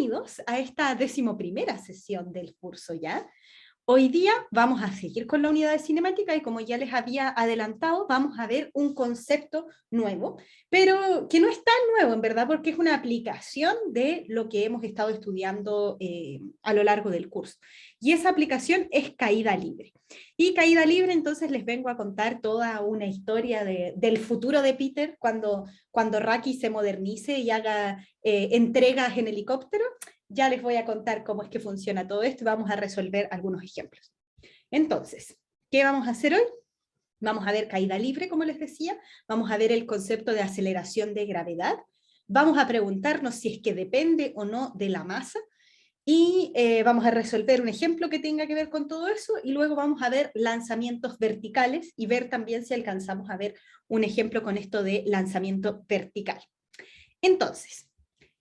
bienvenidos a esta 11ª sesión del curso ya. Hoy día vamos a seguir con la unidad de cinemática y como ya les había adelantado, vamos a ver un concepto nuevo, pero que no es tan nuevo en verdad porque es una aplicación de lo que hemos estado estudiando a lo largo del curso. Y esa aplicación es caída libre. Y caída libre, entonces les vengo a contar toda una historia del futuro de Peter cuando Raki se modernice y haga entregas en helicóptero. Ya les voy a contar cómo es que funciona todo esto y vamos a resolver algunos ejemplos. Entonces, ¿qué vamos a hacer hoy? Vamos a ver caída libre, como les decía, vamos a ver el concepto de aceleración de gravedad, vamos a preguntarnos si es que depende o no de la masa, y vamos a resolver un ejemplo que tenga que ver con todo eso, y luego vamos a ver lanzamientos verticales y ver también si alcanzamos a ver un ejemplo con esto de lanzamiento vertical. Entonces,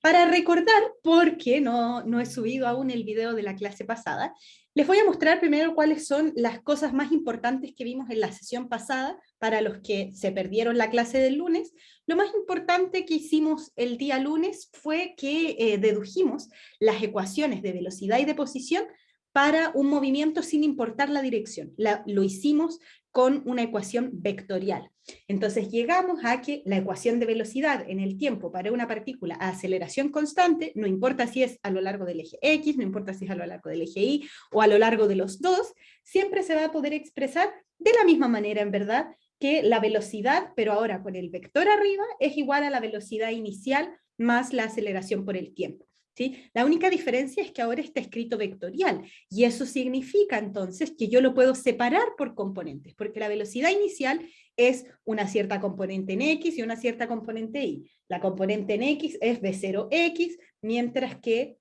para recordar, porque no he subido aún el video de la clase pasada, les voy a mostrar primero cuáles son las cosas más importantes que vimos en la sesión pasada, para los que se perdieron la clase del lunes. Lo más importante que hicimos el día lunes fue que dedujimos las ecuaciones de velocidad y de posición para un movimiento sin importar la dirección. Lo hicimos con una ecuación vectorial. Entonces llegamos a que la ecuación de velocidad en el tiempo para una partícula a aceleración constante, no importa si es a lo largo del eje X, no importa si es a lo largo del eje Y o a lo largo de los dos, siempre se va a poder expresar de la misma manera, en verdad, que la velocidad, pero ahora con el vector arriba, es igual a la velocidad inicial más la aceleración por el tiempo. ¿Sí? La única diferencia es que ahora está escrito vectorial, y eso significa entonces que yo lo puedo separar por componentes, porque la velocidad inicial es una cierta componente en X y una cierta componente Y. La componente en X es V0X, mientras que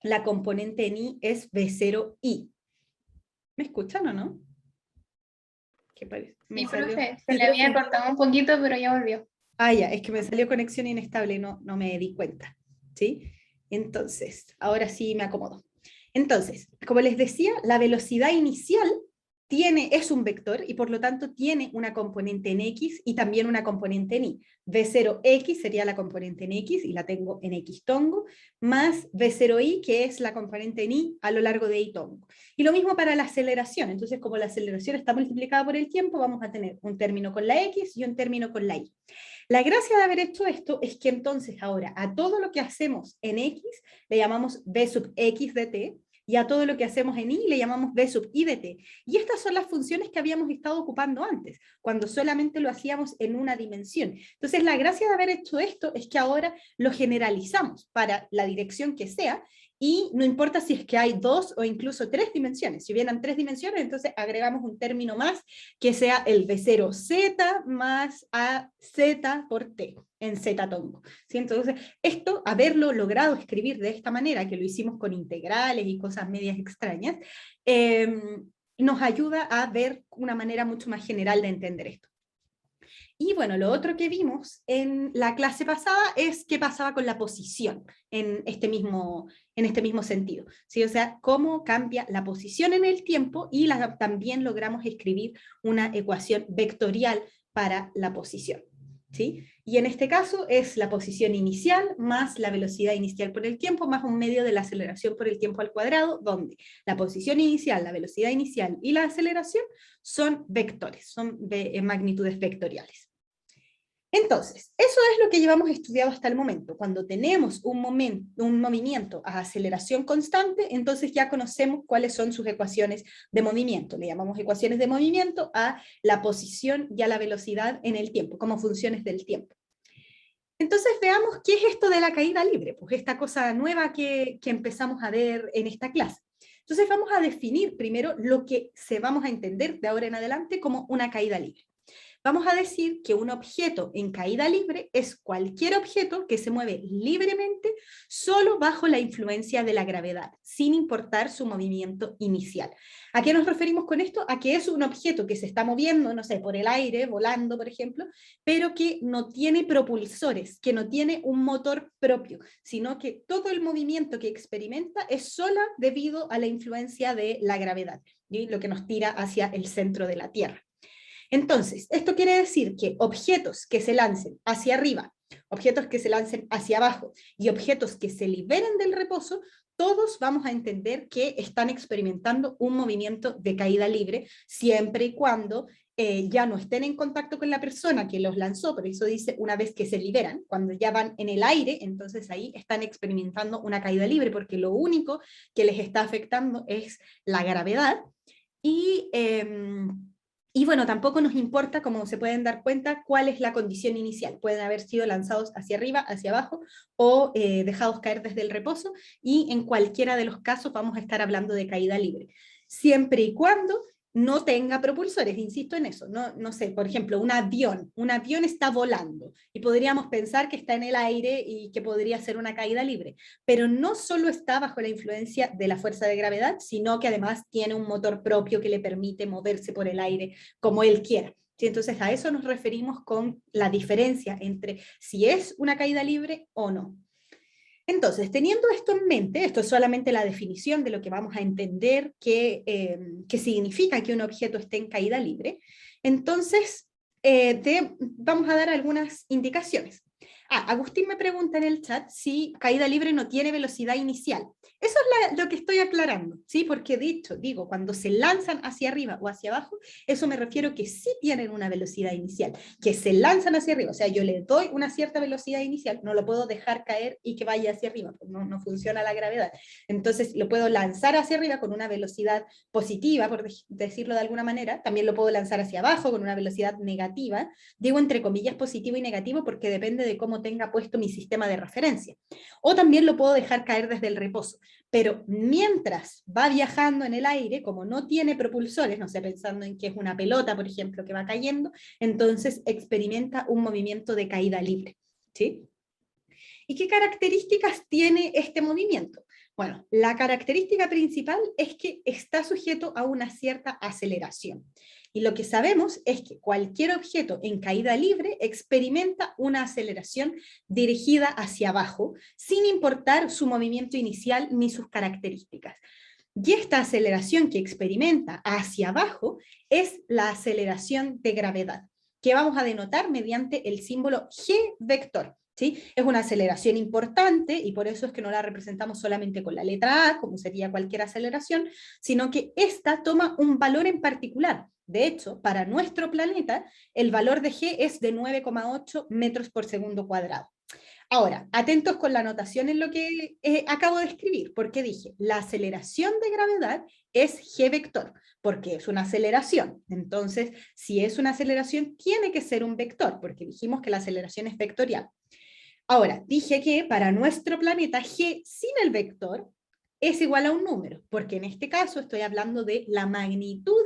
la componente en Y es V0Y. ¿Me escuchan o no? ¿Qué parece? Sí, profe, se le había cortado un poquito, pero ya volvió. Ah, ya, es que me salió conexión inestable y no me di cuenta, ¿sí? Entonces, ahora sí me acomodo. Entonces, como les decía, la velocidad inicial es un vector y por lo tanto tiene una componente en X y también una componente en Y. V0X sería la componente en X y la tengo en X tongo, más V0Y, que es la componente en Y a lo largo de Y tongo. Y lo mismo para la aceleración. Entonces, como la aceleración está multiplicada por el tiempo, vamos a tener un término con la X y un término con la Y. La gracia de haber hecho esto es que entonces ahora a todo lo que hacemos en X le llamamos V sub X de t, y a todo lo que hacemos en Y le llamamos V sub Y de t. Y estas son las funciones que habíamos estado ocupando antes, cuando solamente lo hacíamos en una dimensión. Entonces la gracia de haber hecho esto es que ahora lo generalizamos para la dirección que sea, y no importa si es que hay 2 o incluso 3 dimensiones. Si hubieran 3 dimensiones, entonces agregamos un término más que sea el V0z más AZ por T en Z tongo. ¿Sí? Entonces, esto, haberlo logrado escribir de esta manera, que lo hicimos con integrales y cosas medias extrañas, nos ayuda a ver una manera mucho más general de entender esto. Y bueno, lo otro que vimos en la clase pasada es qué pasaba con la posición en este mismo sentido. ¿Sí? O sea, cómo cambia la posición en el tiempo, y también logramos escribir una ecuación vectorial para la posición. ¿Sí? Y en este caso es la posición inicial más la velocidad inicial por el tiempo más un medio de la aceleración por el tiempo al cuadrado, donde la posición inicial, la velocidad inicial y la aceleración son vectores, son magnitudes vectoriales. Entonces, eso es lo que llevamos estudiado hasta el momento. Cuando tenemos un movimiento a aceleración constante, entonces ya conocemos cuáles son sus ecuaciones de movimiento. Le llamamos ecuaciones de movimiento a la posición y a la velocidad en el tiempo, como funciones del tiempo. Entonces veamos qué es esto de la caída libre, pues esta cosa nueva que empezamos a ver en esta clase. Entonces vamos a definir primero lo que vamos a entender de ahora en adelante como una caída libre. Vamos a decir que un objeto en caída libre es cualquier objeto que se mueve libremente solo bajo la influencia de la gravedad, sin importar su movimiento inicial. ¿A qué nos referimos con esto? A que es un objeto que se está moviendo, no sé, por el aire, volando, por ejemplo, pero que no tiene propulsores, que no tiene un motor propio, sino que todo el movimiento que experimenta es solo debido a la influencia de la gravedad, ¿sí? Lo que nos tira hacia el centro de la Tierra. Entonces, esto quiere decir que objetos que se lancen hacia arriba objetos que se lancen hacia abajo y objetos que se liberen del reposo, todos vamos a entender que están experimentando un movimiento de caída libre, siempre y cuando ya no estén en contacto con la persona que los lanzó, por eso dice una vez que se liberan, cuando ya van en el aire, entonces ahí están experimentando una caída libre, porque lo único que les está afectando es la gravedad, y bueno, tampoco nos importa, como se pueden dar cuenta, cuál es la condición inicial. Pueden haber sido lanzados hacia arriba, hacia abajo, o dejados caer desde el reposo, y en cualquiera de los casos vamos a estar hablando de caída libre. Siempre y cuando no tenga propulsores, insisto en eso. No sé, por ejemplo, un avión está volando, y podríamos pensar que está en el aire y que podría ser una caída libre, pero no solo está bajo la influencia de la fuerza de gravedad, sino que además tiene un motor propio que le permite moverse por el aire como él quiera. ¿Sí? Entonces a eso nos referimos con la diferencia entre si es una caída libre o no. Entonces, teniendo esto en mente, esto es solamente la definición de lo que vamos a entender que significa que un objeto esté en caída libre, entonces vamos a dar algunas indicaciones. Agustín me pregunta en el chat si caída libre no tiene velocidad inicial. Eso es lo que estoy aclarando, ¿sí? Porque digo, cuando se lanzan hacia arriba o hacia abajo, eso me refiero que sí tienen una velocidad inicial, que se lanzan hacia arriba, o sea, yo le doy una cierta velocidad inicial, no lo puedo dejar caer y que vaya hacia arriba, pues no funciona la gravedad. Entonces lo puedo lanzar hacia arriba con una velocidad positiva, por decirlo de alguna manera, también lo puedo lanzar hacia abajo con una velocidad negativa, digo entre comillas positivo y negativo porque depende de cómo tenga puesto mi sistema de referencia. O también lo puedo dejar caer desde el reposo, pero mientras va viajando en el aire, como no tiene propulsores, no sé, pensando en que es una pelota, por ejemplo, que va cayendo, entonces experimenta un movimiento de caída libre, ¿sí? ¿Y qué características tiene este movimiento? Bueno, la característica principal es que está sujeto a una cierta aceleración. Y lo que sabemos es que cualquier objeto en caída libre experimenta una aceleración dirigida hacia abajo, sin importar su movimiento inicial ni sus características. Y esta aceleración que experimenta hacia abajo es la aceleración de gravedad, que vamos a denotar mediante el símbolo G vector. ¿Sí? Es una aceleración importante y por eso es que no la representamos solamente con la letra A, como sería cualquier aceleración, sino que esta toma un valor en particular. De hecho, para nuestro planeta, el valor de G es de 9,8 metros por segundo cuadrado. Ahora, atentos con la notación en lo que acabo de escribir, porque dije, la aceleración de gravedad es G vector, porque es una aceleración. Entonces, si es una aceleración, tiene que ser un vector, porque dijimos que la aceleración es vectorial. Ahora, dije que para nuestro planeta G sin el vector es igual a un número, porque en este caso estoy hablando de la magnitud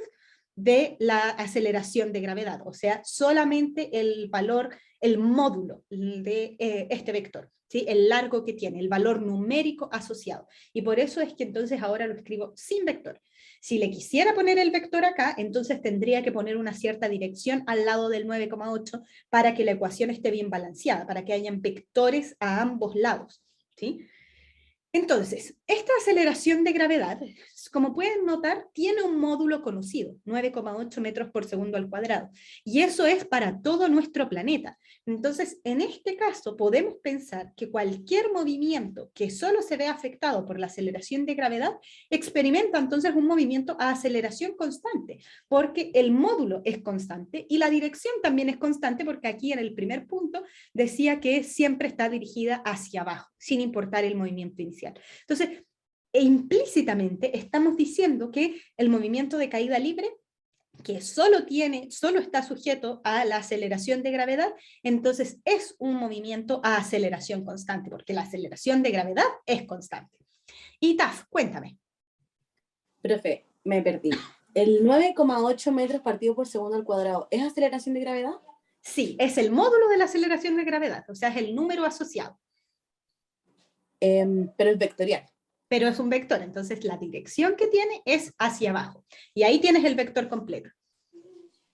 de la aceleración de gravedad, o sea, solamente el valor, el módulo de este vector, ¿sí? El largo que tiene, el valor numérico asociado. Y por eso es que entonces ahora lo escribo sin vector. Si le quisiera poner el vector acá, entonces tendría que poner una cierta dirección al lado del 9,8 para que la ecuación esté bien balanceada, para que hayan vectores a ambos lados, ¿sí? Entonces, esta aceleración de gravedad, como pueden notar, tiene un módulo conocido, 9,8 metros por segundo al cuadrado, y eso es para todo nuestro planeta. Entonces, en este caso, podemos pensar que cualquier movimiento que solo se vea afectado por la aceleración de gravedad, experimenta entonces un movimiento a aceleración constante, porque el módulo es constante, y la dirección también es constante, porque aquí en el primer punto decía que siempre está dirigida hacia abajo, sin importar el movimiento inicial. Entonces, implícitamente estamos diciendo que el movimiento de caída libre, que solo está sujeto a la aceleración de gravedad, entonces es un movimiento a aceleración constante, porque la aceleración de gravedad es constante. Y Taf, cuéntame. Profe, me perdí. ¿El 9,8 metros partido por segundo al cuadrado es aceleración de gravedad? Sí, es el módulo de la aceleración de gravedad, o sea, es el número asociado. Pero es vectorial. Pero es un vector, entonces la dirección que tiene es hacia abajo. Y ahí tienes el vector completo.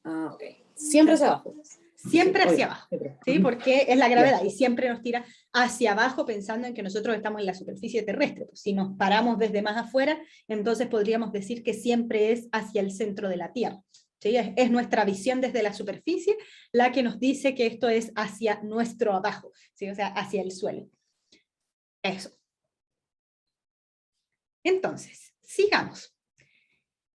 Ah, ok. Siempre hacia abajo. Siempre sí, hacia abajo, ¿sí? Porque es la gravedad y siempre nos tira hacia abajo pensando en que nosotros estamos en la superficie terrestre. Pues si nos paramos desde más afuera, entonces podríamos decir que siempre es hacia el centro de la Tierra, ¿sí? Es nuestra visión desde la superficie la que nos dice que esto es hacia nuestro abajo, ¿sí? O sea, hacia el suelo. Eso. Entonces, sigamos.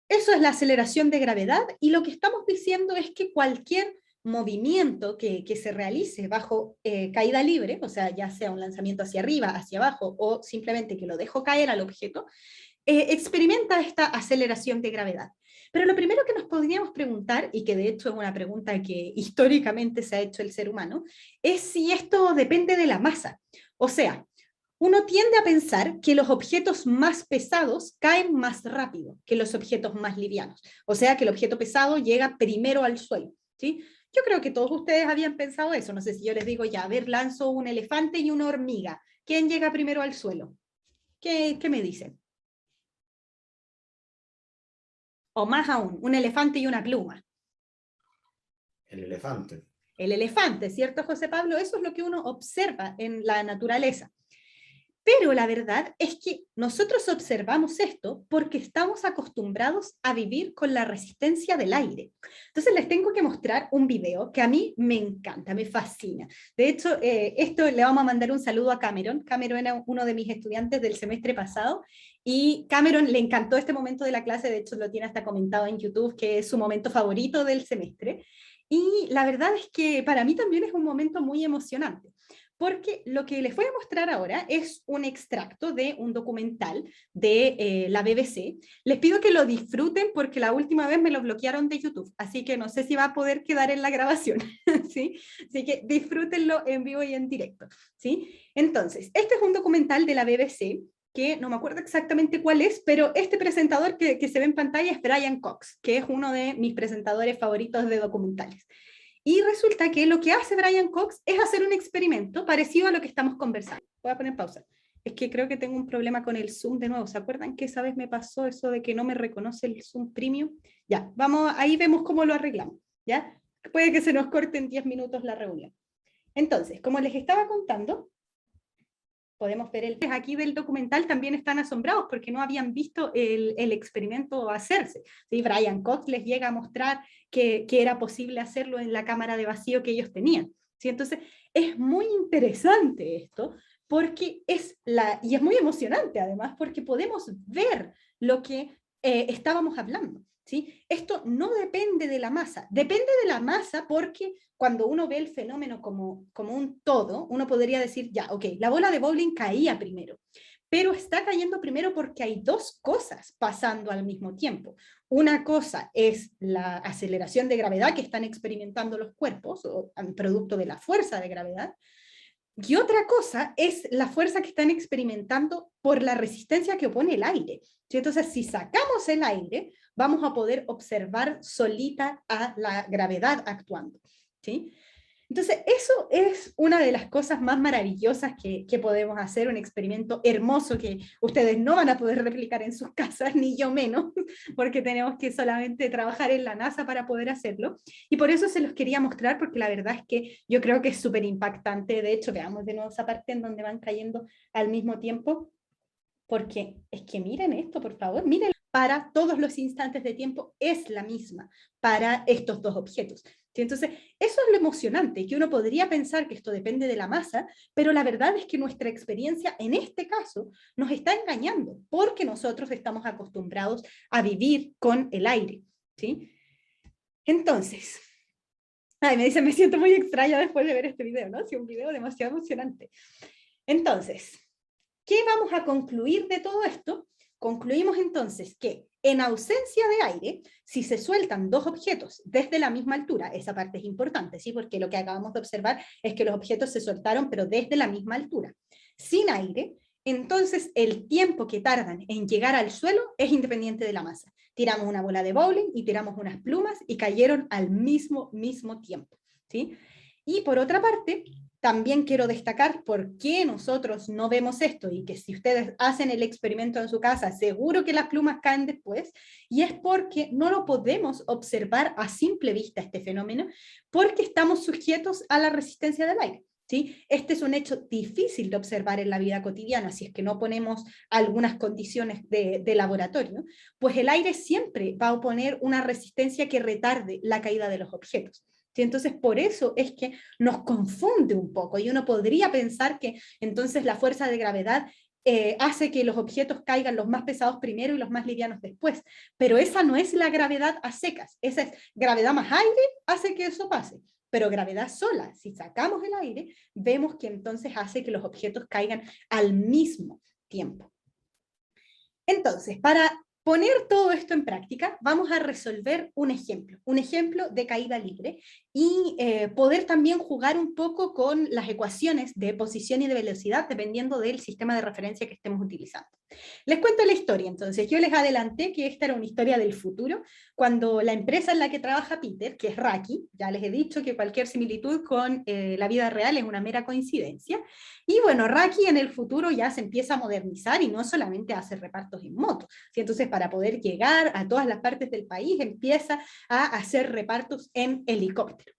Eso es la aceleración de gravedad, y lo que estamos diciendo es que cualquier movimiento que se realice bajo caída libre, o sea, ya sea un lanzamiento hacia arriba, hacia abajo, o simplemente que lo dejo caer al objeto, experimenta esta aceleración de gravedad. Pero lo primero que nos podríamos preguntar, y que de hecho es una pregunta que históricamente se ha hecho el ser humano, es si esto depende de la masa. O sea, uno tiende a pensar que los objetos más pesados caen más rápido que los objetos más livianos. O sea, que el objeto pesado llega primero al suelo, ¿sí? Yo creo que todos ustedes habían pensado eso. No sé si yo les digo, ya, a ver, lanzo un elefante y una hormiga. ¿Quién llega primero al suelo? ¿Qué me dicen? O más aún, un elefante y una pluma. El elefante. El elefante, ¿cierto, José Pablo? Eso es lo que uno observa en la naturaleza. Pero la verdad es que nosotros observamos esto porque estamos acostumbrados a vivir con la resistencia del aire. Entonces les tengo que mostrar un video que a mí me encanta, me fascina. De hecho, esto le vamos a mandar un saludo a Cameron. Cameron era uno de mis estudiantes del semestre pasado, y Cameron le encantó este momento de la clase. De hecho lo tiene hasta comentado en YouTube, que es su momento favorito del semestre. Y la verdad es que para mí también es un momento muy emocionante, porque lo que les voy a mostrar ahora es un extracto de un documental de la BBC. Les pido que lo disfruten porque la última vez me lo bloquearon de YouTube, así que no sé si va a poder quedar en la grabación, ¿sí? Así que disfrútenlo en vivo y en directo, ¿sí? Entonces, este es un documental de la BBC, que no me acuerdo exactamente cuál es, pero este presentador que se ve en pantalla es Brian Cox, que es uno de mis presentadores favoritos de documentales. Y resulta que lo que hace Brian Cox es hacer un experimento parecido a lo que estamos conversando. Voy a poner pausa. Es que creo que tengo un problema con el Zoom de nuevo. ¿Se acuerdan que esa vez me pasó eso de que no me reconoce el Zoom Premium? Ya, vamos, ahí vemos cómo lo arreglamos, ¿ya? Puede que se nos corte en 10 minutos la reunión. Entonces, como les estaba contando, podemos ver el aquí del documental, también están asombrados porque no habían visto el experimento hacerse. ¿Sí? Brian Cox les llega a mostrar que era posible hacerlo en la cámara de vacío que ellos tenían. ¿Sí? Entonces, es muy interesante esto, porque y es muy emocionante además, porque podemos ver lo que estábamos hablando. ¿Sí? Esto no depende de la masa, depende de la masa porque cuando uno ve el fenómeno como un todo, uno podría decir, ya, ok, la bola de bowling caía primero, pero está cayendo primero porque hay dos cosas pasando al mismo tiempo. Una cosa es la aceleración de gravedad que están experimentando los cuerpos, o producto de la fuerza de gravedad, y otra cosa es la fuerza que están experimentando por la resistencia que opone el aire. ¿Sí? Entonces, si sacamos el aire, vamos a poder observar solita a la gravedad actuando. ¿Sí? Entonces, eso es una de las cosas más maravillosas que podemos hacer, un experimento hermoso que ustedes no van a poder replicar en sus casas, ni yo menos, porque tenemos que solamente trabajar en la NASA para poder hacerlo. Y por eso se los quería mostrar, porque la verdad es que yo creo que es súper impactante. De hecho, veamos de nuevo esa parte en donde van cayendo al mismo tiempo, porque es que miren esto, por favor, miren, para todos los instantes de tiempo es la misma para estos dos objetos. ¿Sí? Entonces, eso es lo emocionante, que uno podría pensar que esto depende de la masa, pero la verdad es que nuestra experiencia en este caso nos está engañando, porque nosotros estamos acostumbrados a vivir con el aire. ¿Sí? Entonces, me dicen, me siento muy extraña después de ver este video, ¿no? Sí, un video demasiado emocionante. Entonces, ¿qué vamos a concluir de todo esto? Concluimos entonces que en ausencia de aire, si se sueltan dos objetos desde la misma altura, esa parte es importante, ¿sí? Porque lo que acabamos de observar es que los objetos se soltaron, pero desde la misma altura. Sin aire, entonces el tiempo que tardan en llegar al suelo es independiente de la masa. Tiramos una bola de bowling y tiramos unas plumas y cayeron al mismo tiempo, ¿sí? Y por otra parte, también quiero destacar por qué nosotros no vemos esto, y que si ustedes hacen el experimento en su casa, seguro que las plumas caen después, y es porque no lo podemos observar a simple vista este fenómeno, porque estamos sujetos a la resistencia del aire. ¿sí? Este es un hecho difícil de observar en la vida cotidiana si es que no ponemos algunas condiciones de laboratorio, pues el aire siempre va a oponer una resistencia que retarde la caída de los objetos. ¿Sí? Entonces, por eso es que nos confunde un poco y uno podría pensar que entonces la fuerza de gravedad hace que los objetos caigan los más pesados primero y los más livianos después, pero esa no es la gravedad a secas, esa es gravedad más aire hace que eso pase. Pero gravedad sola, si sacamos el aire, vemos que entonces hace que los objetos caigan al mismo tiempo. Entonces, para poner todo esto en práctica, vamos a resolver un ejemplo de caída libre y poder también jugar un poco con las ecuaciones de posición y de velocidad dependiendo del sistema de referencia que estemos utilizando. Les cuento la historia, entonces. Yo les adelanté que esta era una historia del futuro, cuando la empresa en la que trabaja Peter, que es Raki, ya les he dicho que cualquier similitud con la vida real es una mera coincidencia, y bueno, Raki en el futuro ya se empieza a modernizar y no solamente a hacer repartos en moto, ¿sí? Entonces para poder llegar a todas las partes del país empieza a hacer repartos en helicóptero.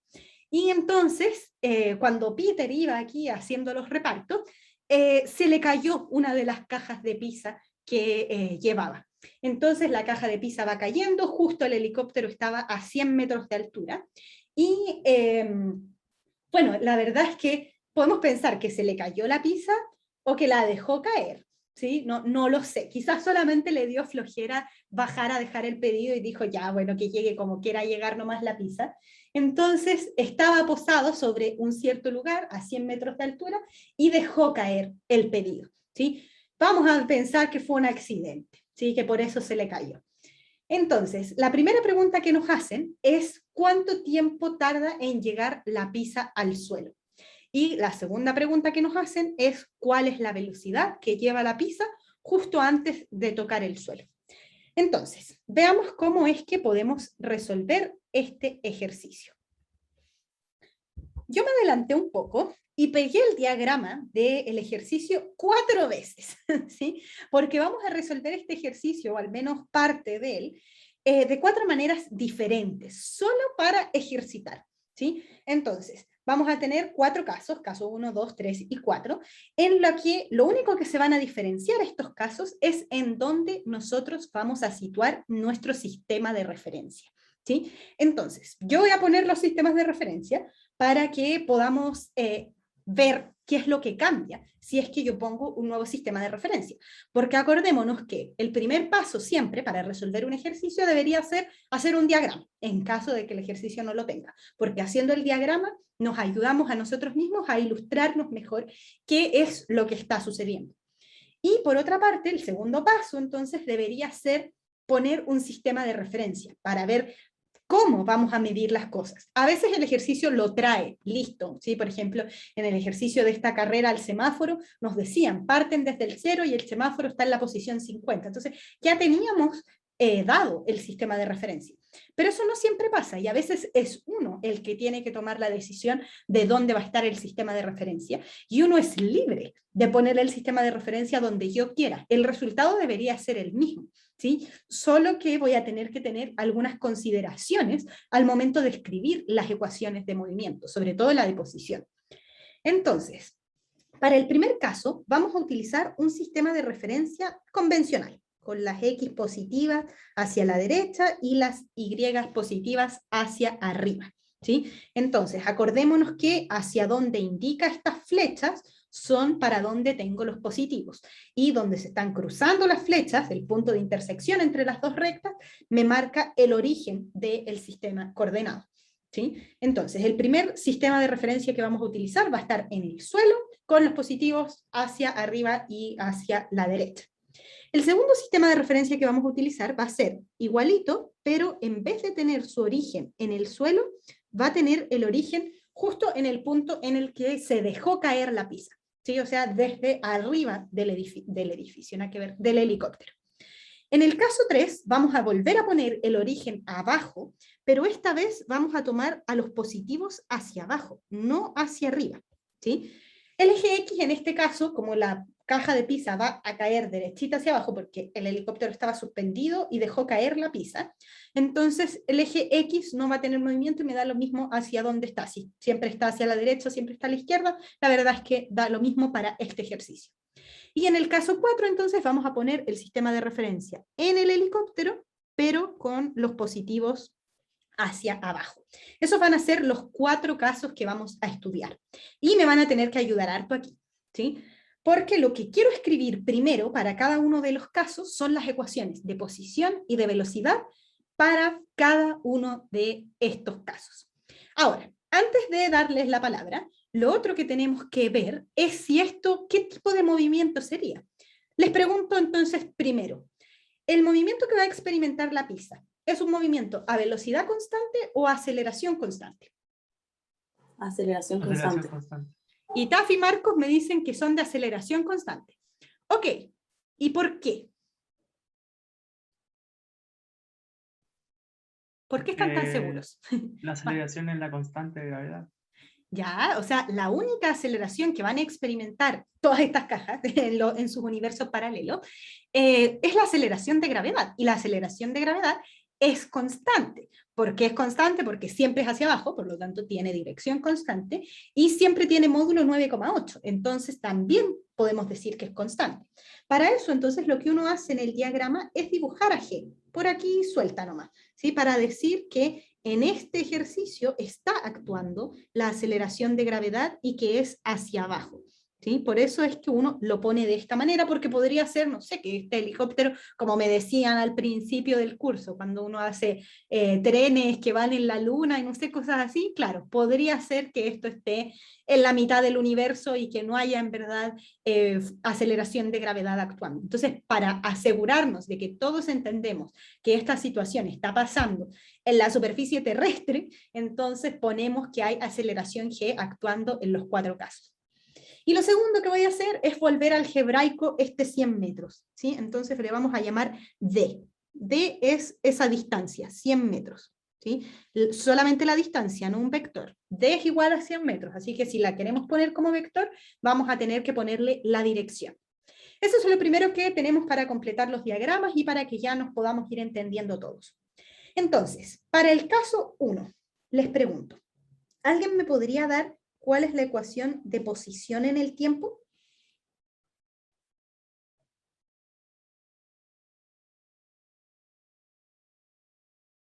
Y entonces, cuando Peter iba aquí haciendo los repartos, se le cayó una de las cajas de pizza que llevaba. Entonces la caja de pizza va cayendo, justo el helicóptero estaba a 100 metros de altura, y bueno, la verdad es que podemos pensar que se le cayó la pizza o que la dejó caer, ¿sí? No lo sé, quizás solamente le dio flojera bajar a dejar el pedido y dijo, ya, bueno, que llegue como quiera llegar nomás la pizza. Entonces estaba posado sobre un cierto lugar a 100 metros de altura y dejó caer el pedido, ¿sí? Vamos a pensar que fue un accidente, ¿sí? Que por eso se le cayó. Entonces, la primera pregunta que nos hacen es ¿cuánto tiempo tarda en llegar la pizza al suelo? Y la segunda pregunta que nos hacen es ¿cuál es la velocidad que lleva la pizza justo antes de tocar el suelo? Entonces, veamos cómo es que podemos resolver este ejercicio. Yo me adelanté un poco y pegué el diagrama del ejercicio 4 veces, ¿sí? Porque vamos a resolver este ejercicio, o al menos parte de él, de 4 maneras diferentes, solo para ejercitar, ¿sí? Entonces, vamos a tener 4 casos, caso 1, 2, 3 y 4, en lo que lo único que se van a diferenciar estos casos es en dónde nosotros vamos a situar nuestro sistema de referencia, ¿sí? Entonces, yo voy a poner los sistemas de referencia para que podamos ver qué es lo que cambia si es que yo pongo un nuevo sistema de referencia. Porque acordémonos que el primer paso siempre para resolver un ejercicio debería ser hacer un diagrama, en caso de que el ejercicio no lo tenga. Porque haciendo el diagrama nos ayudamos a nosotros mismos a ilustrarnos mejor qué es lo que está sucediendo. Y por otra parte, el segundo paso entonces debería ser poner un sistema de referencia para ver cómo vamos a medir las cosas. A veces el ejercicio lo trae, listo, ¿sí? Por ejemplo, en el ejercicio de esta carrera al semáforo, nos decían, parten desde el 0 y el semáforo está en la posición 50. Entonces, ya teníamos dado el sistema de referencia. Pero eso no siempre pasa, y a veces es uno el que tiene que tomar la decisión de dónde va a estar el sistema de referencia, y uno es libre de poner el sistema de referencia donde yo quiera. El resultado debería ser el mismo, ¿sí? Solo que voy a tener que tener algunas consideraciones al momento de escribir las ecuaciones de movimiento, sobre todo la de posición. Entonces, para el primer caso, vamos a utilizar un sistema de referencia convencional, con las X positivas hacia la derecha y las Y positivas hacia arriba, ¿sí? Entonces, acordémonos que hacia donde indica estas flechas son para donde tengo los positivos, y donde se están cruzando las flechas, el punto de intersección entre las dos rectas, me marca el origen del sistema coordenado, ¿sí? Entonces, el primer sistema de referencia que vamos a utilizar va a estar en el suelo, con los positivos hacia arriba y hacia la derecha. El segundo sistema de referencia que vamos a utilizar va a ser igualito, pero en vez de tener su origen en el suelo, va a tener el origen justo en el punto en el que se dejó caer la pizza, ¿sí? O sea, desde arriba del edificio, nada que ver, del helicóptero. En el caso 3, vamos a volver a poner el origen abajo, pero esta vez vamos a tomar a los positivos hacia abajo, no hacia arriba, ¿sí? El eje X en este caso, como la caja de pizza va a caer derechita hacia abajo porque el helicóptero estaba suspendido y dejó caer la pizza, entonces el eje X no va a tener movimiento y me da lo mismo hacia dónde está. Si siempre está hacia la derecha, siempre está a la izquierda, la verdad es que da lo mismo para este ejercicio. Y en el caso 4, entonces vamos a poner el sistema de referencia en el helicóptero, pero con los positivos hacia abajo. Esos van a ser los 4 casos que vamos a estudiar. Y me van a tener que ayudar harto aquí, ¿sí? Porque lo que quiero escribir primero para cada uno de los casos son las ecuaciones de posición y de velocidad para cada uno de estos casos. Ahora, antes de darles la palabra, lo otro que tenemos que ver es si esto, ¿qué tipo de movimiento sería? Les pregunto entonces primero, ¿el movimiento que va a experimentar la pizza es un movimiento a velocidad constante o a aceleración constante? Aceleración Aceleración constante. constante. Y Taf y Marcos me dicen que son de aceleración constante. Ok, ¿y por qué? ¿Por qué están tan seguros? La aceleración es la constante de gravedad. Ya, o sea, la única aceleración que van a experimentar todas estas cajas en sus universos paralelos es la aceleración de gravedad. Y la aceleración de gravedad es constante. ¿Por qué es constante? Porque siempre es hacia abajo, por lo tanto tiene dirección constante, y siempre tiene módulo 9,8. Entonces también podemos decir que es constante. Para eso, entonces, lo que uno hace en el diagrama es dibujar a G. Por aquí suelta nomás, ¿sí? Para decir que en este ejercicio está actuando la aceleración de gravedad y que es hacia abajo. ¿Sí? Por eso es que uno lo pone de esta manera, porque podría ser, no sé, que este helicóptero, como me decían al principio del curso, cuando uno hace trenes que van en la luna y no sé, cosas así, claro, podría ser que esto esté en la mitad del universo y que no haya en verdad aceleración de gravedad actuando. Entonces, para asegurarnos de que todos entendemos que esta situación está pasando en la superficie terrestre, entonces ponemos que hay aceleración G actuando en los 4 casos. Y lo segundo que voy a hacer es volver algebraico este 100 metros, ¿sí? Entonces le vamos a llamar D. D es esa distancia, 100 metros, ¿sí? Solamente la distancia, no un vector. D es igual a 100 metros, así que si la queremos poner como vector, vamos a tener que ponerle la dirección. Eso es lo primero que tenemos para completar los diagramas y para que ya nos podamos ir entendiendo todos. Entonces, para el caso 1, les pregunto, ¿alguien me podría dar cuál es la ecuación de posición en el tiempo?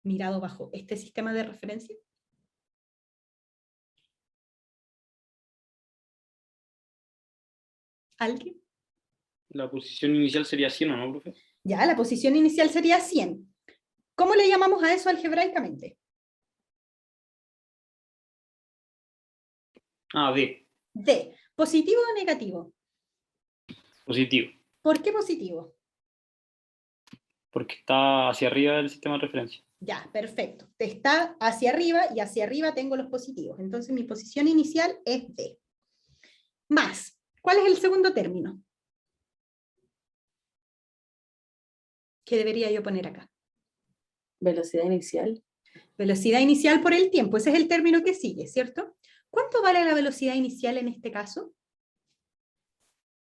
Mirado bajo este sistema de referencia. ¿Alguien? La posición inicial sería 100, ¿o no, profe? Ya, la posición inicial sería 100. ¿Cómo le llamamos a eso algebraicamente? Ah, D, D. ¿Positivo o negativo? positivo, ¿Por qué positivo? porque está hacia arriba del sistema de referencia. Ya, perfecto. Está hacia arriba y hacia arriba tengo los positivos. Entonces mi posición inicial es D. Más, ¿cuál es el segundo término? ¿Qué debería yo poner acá? Velocidad inicial. Velocidad inicial por el tiempo. Ese es el término que sigue, ¿cierto? ¿Cuánto vale la velocidad inicial en este caso?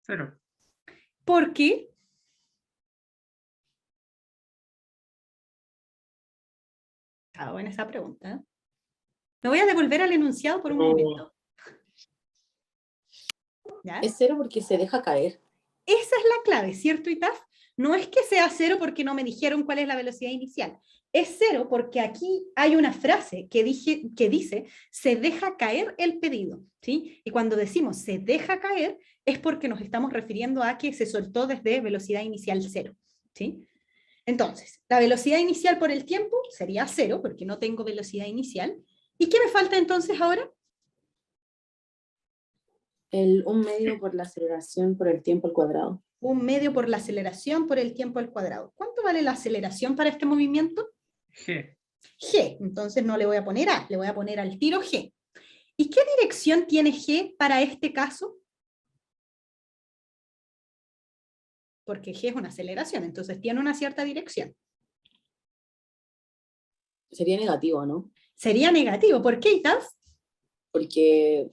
0. ¿Por qué? Está buena esa pregunta, ¿eh? Me voy a devolver al enunciado por un momento. ¿Ya? Es 0 porque se deja caer. Esa es la clave, ¿cierto, Itaf? No es que sea 0 porque no me dijeron cuál es la velocidad inicial. Es 0 porque aquí hay una frase que dice, se deja caer el pedido, ¿sí? Y cuando decimos se deja caer, es porque nos estamos refiriendo a que se soltó desde velocidad inicial 0, ¿sí? Entonces, la velocidad inicial por el tiempo sería 0, porque no tengo velocidad inicial. ¿Y qué me falta entonces ahora? Un medio por la aceleración por el tiempo al cuadrado. Un medio por la aceleración por el tiempo al cuadrado. ¿Cuánto vale la aceleración para este movimiento? G. G. Entonces no le voy a poner A, le voy a poner al tiro G. ¿Y qué dirección tiene G para este caso? Porque G es una aceleración, entonces tiene una cierta dirección. Sería negativo, ¿no? Sería negativo. ¿Por qué, Itaf? Porque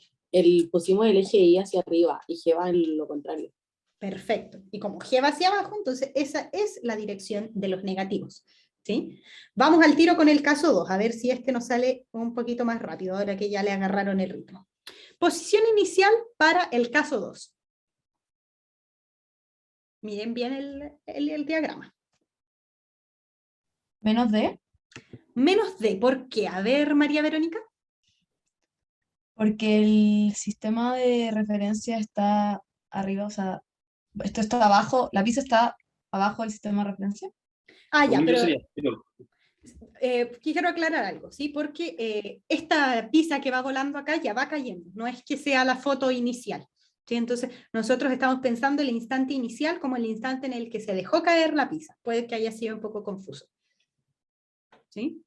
pusimos el eje Y hacia arriba y G va en lo contrario. Perfecto. Y como G va hacia abajo, entonces esa es la dirección de los negativos. ¿Sí? Vamos al tiro con el caso 2, a ver si este nos sale un poquito más rápido, ahora que ya le agarraron el ritmo. Posición inicial para el caso 2. Miren bien el diagrama. Menos D, Menos D, ¿por qué? A ver, María Verónica. porque el sistema de referencia está arriba, o sea, esto está abajo, la pizza está abajo del sistema de referencia. Ah, ya, Según yo pero sería cero. quiero aclarar algo, ¿sí? Porque esta pizza que va volando acá ya va cayendo, no es que sea la foto inicial. ¿Sí? Entonces, nosotros estamos pensando el instante inicial como el instante en el que se dejó caer la pizza. Puede que haya sido un poco confuso. ¿Sí?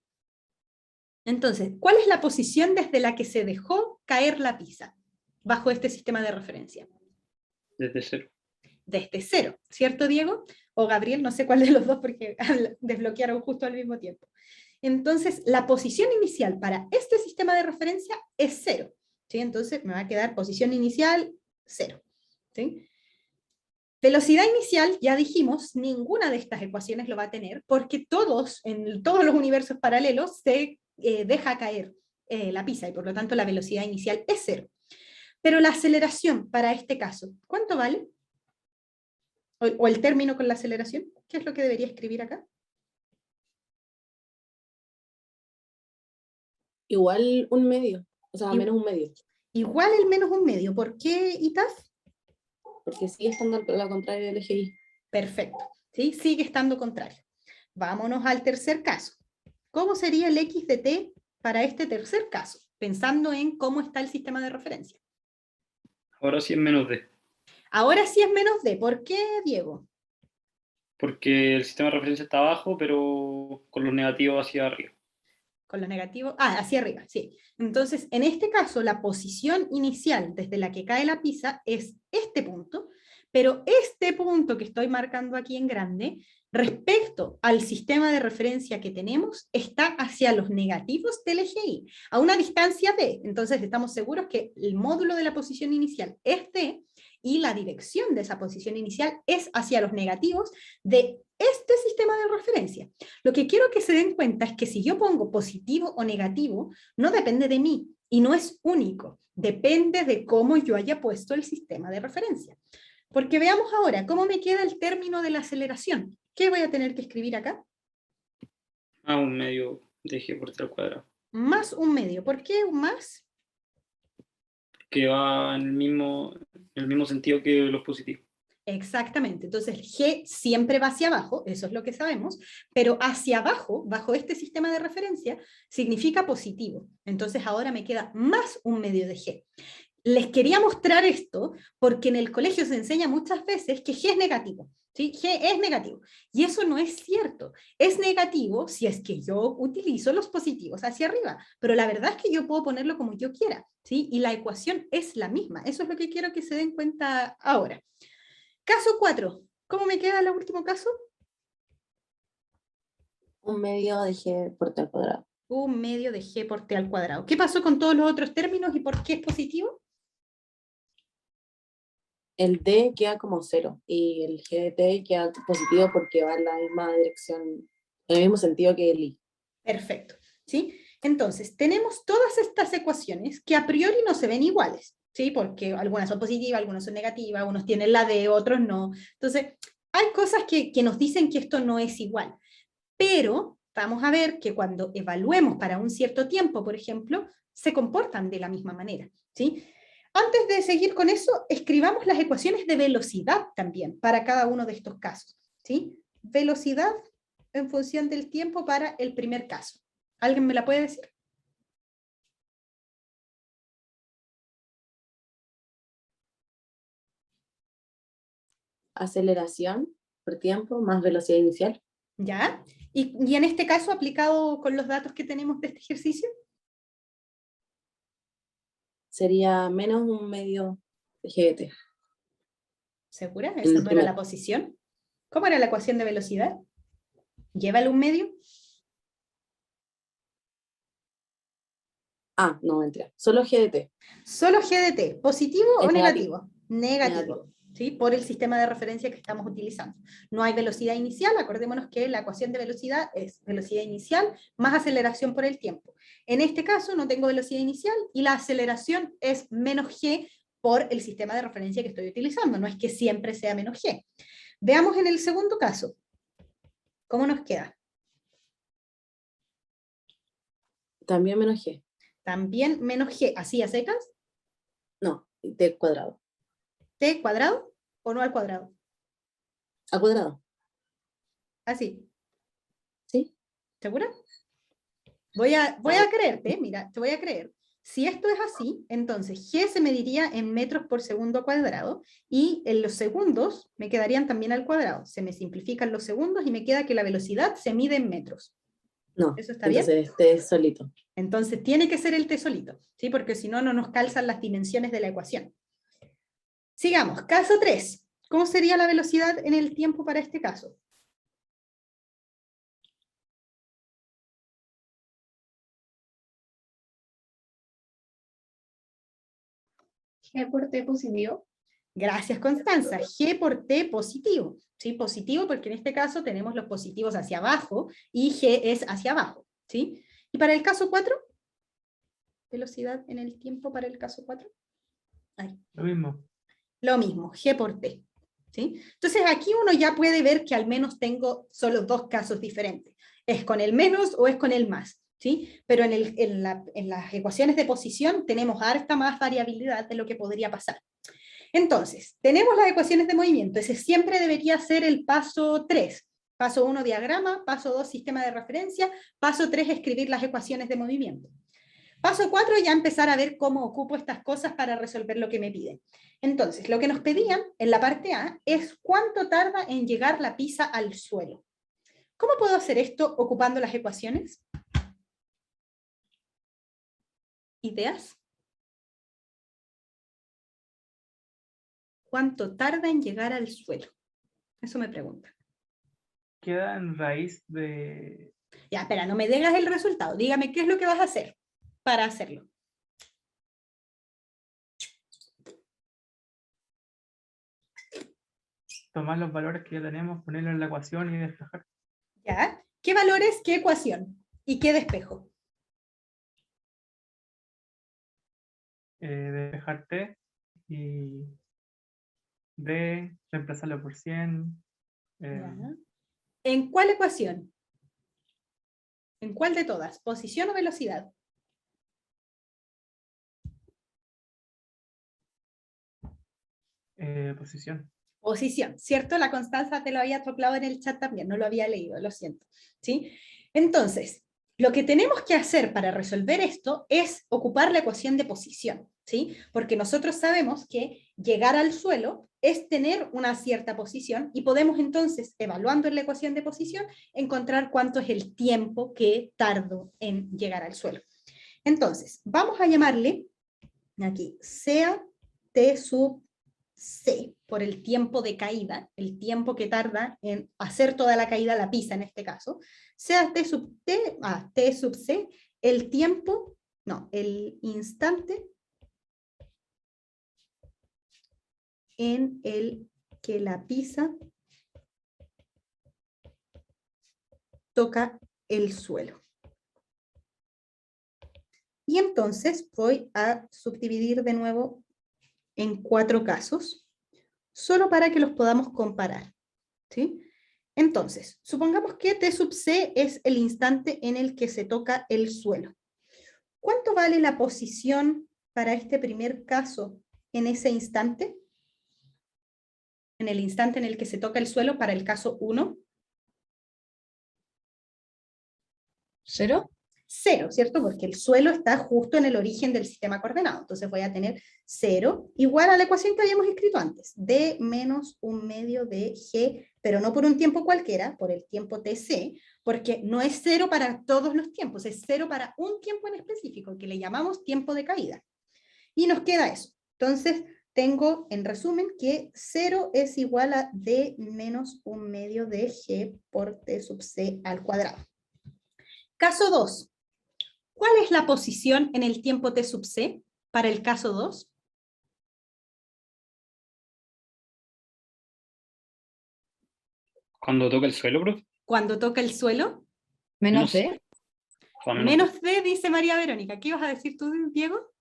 Entonces, ¿cuál es la posición desde la que se dejó caer la pizza bajo este sistema de referencia? Desde cero. Desde cero, ¿cierto, Diego? O Gabriel, no sé cuál de los dos porque desbloquearon justo al mismo tiempo. Entonces, la posición inicial para este sistema de referencia es cero. ¿Sí? Entonces, me va a quedar posición inicial, cero. ¿Sí? Velocidad inicial, ya dijimos, ninguna de estas ecuaciones lo va a tener porque en todos los universos paralelos se deja caer la pizza y por lo tanto la velocidad inicial es cero. Pero la aceleración para este caso, ¿cuánto vale? O el término con la aceleración, ¿qué es lo que debería escribir acá? Igual un medio, o sea, Y- menos un medio, Igual el menos un medio. ¿Por qué, Itaf? porque sigue estando a la contraria del eje Y. Perfecto. ¿Sí? Sigue estando contrario. Vámonos al tercer caso. ¿Cómo sería el x de t para este tercer caso? Pensando en cómo está el sistema de referencia. Ahora sí es menos D. Ahora sí es menos d. ¿Por qué, Diego? Porque el sistema de referencia está abajo, pero con los negativos hacia arriba. Con lo negativo, hacia arriba, sí. Entonces, en este caso, la posición inicial desde la que cae la pizza es este punto, pero este punto que estoy marcando aquí en grande, respecto al sistema de referencia que tenemos, está hacia los negativos del eje Y, a una distancia d. Entonces, estamos seguros que el módulo de la posición inicial es d, y la dirección de esa posición inicial es hacia los negativos de este sistema de referencia. Lo que quiero que se den cuenta es que si yo pongo positivo o negativo, no depende de mí y no es único, depende de cómo yo haya puesto el sistema de referencia. Porque veamos ahora cómo me queda el término de la aceleración. ¿Qué voy a tener que escribir acá? Un medio de G por T al cuadrado. Más un medio. ¿Por qué un más? Que va en el mismo sentido que los positivos. Exactamente, entonces G siempre va hacia abajo, eso es lo que sabemos, pero hacia abajo, bajo este sistema de referencia, significa positivo. Entonces ahora me queda más un medio de G. Les quería mostrar esto porque en el colegio se enseña muchas veces que G es negativo. ¿Sí? G es negativo. Y eso no es cierto. Es negativo si es que yo utilizo los positivos hacia arriba, pero la verdad es que yo puedo ponerlo como yo quiera. ¿Sí? Y la ecuación es la misma. Eso es lo que quiero que se den cuenta ahora. Caso 4. ¿Cómo me queda el último caso? Un medio de G por T al cuadrado. Un medio de G por T al cuadrado. ¿Qué pasó con todos los otros términos y por qué es positivo? El D queda como cero y el G de T queda positivo porque va en la misma dirección, en el mismo sentido que el Y. Perfecto. ¿Sí? Entonces, tenemos todas estas ecuaciones que a priori no se ven iguales, ¿sí? Porque algunas son positivas, algunas son negativas, unos tienen la D, otros no. Entonces, hay cosas que nos dicen que esto no es igual, pero vamos a ver que cuando evaluemos para un cierto tiempo, por ejemplo, se comportan de la misma manera, ¿sí? Antes de seguir con eso, escribamos las ecuaciones de velocidad también para cada uno de estos casos, ¿sí? Velocidad en función del tiempo para el primer caso. ¿Alguien me la puede decir? Aceleración por tiempo más velocidad inicial. ¿Ya? Y en este caso, aplicado con los datos que tenemos de este ejercicio, Sería menos un medio de G de T. ¿segura? ¿Esa no era la posición? ¿Cómo era la ecuación de velocidad? ¿Llévale un medio? No, mentira. Solo G de T. Solo G de T, ¿positivo o Es negativo? negativo. Negativo. ¿sí? Por el sistema de referencia que estamos utilizando. No hay velocidad inicial, acordémonos que la ecuación de velocidad es velocidad inicial más aceleración por el tiempo. En este caso no tengo velocidad inicial y la aceleración es menos g por el sistema de referencia que estoy utilizando, no es que siempre sea menos g. Veamos en el segundo caso, ¿cómo nos queda? También menos g. También menos g, así a secas, No, t cuadrado. t cuadrado o no al cuadrado, A cuadrado. así, ¿Sí? ¿segura? Voy a creerte, mira, te voy a creer. Si esto es así, entonces g se mediría en metros por segundo cuadrado y en los segundos me quedarían también al cuadrado. Se me simplifican los segundos y me queda que la velocidad se mide en metros. No, ¿Eso está bien? entonces este es solito. Entonces tiene que ser el t solito, ¿sí? Porque si no, no nos calzan las dimensiones de la ecuación. Sigamos, caso 3. ¿Cómo sería la velocidad en el tiempo para este caso? G por T positivo. Gracias, Constanza. G por T positivo. ¿Sí? Positivo porque en este caso tenemos los positivos hacia abajo y G es hacia abajo. ¿Sí? ¿Y para el caso 4? ¿Velocidad en el tiempo para el caso 4? Ahí. Lo mismo. Lo mismo, G por T. ¿Sí? Entonces aquí uno ya puede ver que al menos tengo solo dos casos diferentes. ¿Es con el menos o es con el más? ¿Sí? Pero en las ecuaciones de posición tenemos harta más variabilidad de lo que podría pasar. Entonces, tenemos las ecuaciones de movimiento. Ese siempre debería ser el paso 3. Paso 1, diagrama. Paso 2, sistema de referencia. Paso 3, escribir las ecuaciones de movimiento. Paso 4, ya empezar a ver cómo ocupo estas cosas para resolver lo que me piden. Entonces, lo que nos pedían en la parte A es cuánto tarda en llegar la pizza al suelo. ¿Cómo puedo hacer esto ocupando las ecuaciones? ¿Ideas? ¿Cuánto tarda en llegar al suelo? Eso me pregunta. Queda en raíz de... Ya, espera, no me digas el resultado. Dígame qué es lo que vas a hacer para hacerlo. tomar los valores que ya tenemos, ponerlos en la ecuación y despejar. ¿Ya? ¿Qué valores, qué ecuación? ¿Y qué despejo? Despejar t y d, reemplazarlo por 100. ¿Ya? ¿En cuál ecuación? ¿En cuál de todas? ¿Posición o velocidad? Posición. Posición, ¿cierto? La Constanza te lo había soplado en el chat también, no lo había leído, lo siento. ¿Sí? Entonces, lo que tenemos que hacer para resolver esto es ocupar la ecuación de posición, ¿sí? Porque nosotros sabemos que llegar al suelo es tener una cierta posición y podemos entonces, evaluando en la ecuación de posición, encontrar cuánto es el tiempo que tardo en llegar al suelo. Entonces, vamos a llamarle aquí sea t sub c, por el tiempo de caída, el tiempo que tarda en hacer toda la caída, la pizza en este caso, sea t sub c, el tiempo, no, el instante en el que la pizza toca el suelo. Y entonces voy a subdividir de nuevo en 4 casos, solo para que los podamos comparar, ¿sí? Entonces, supongamos que T sub C es el instante en el que se toca el suelo. ¿Cuánto vale la posición para este primer caso en ese instante? En el instante en el que se toca el suelo para el caso 1. ¿0? 0, ¿cierto? Porque el suelo está justo en el origen del sistema coordenado. Entonces voy a tener 0 igual a la ecuación que habíamos escrito antes. D menos 1/2 de G, pero no por un tiempo cualquiera, por el tiempo TC, porque no es 0 para todos los tiempos, es 0 para un tiempo en específico, que le llamamos tiempo de caída. Y nos queda eso. Entonces tengo, en resumen, que 0 es igual a D menos 1/2 de G por T sub C al cuadrado. Caso 2. ¿Cuál es la posición en el tiempo T sub C para el caso 2? Cuando toca el suelo, profe. Cuando toca el suelo, Menos Menos- D. O sea, menos D, dice María Verónica. ¿Qué ibas a decir tú, Diego?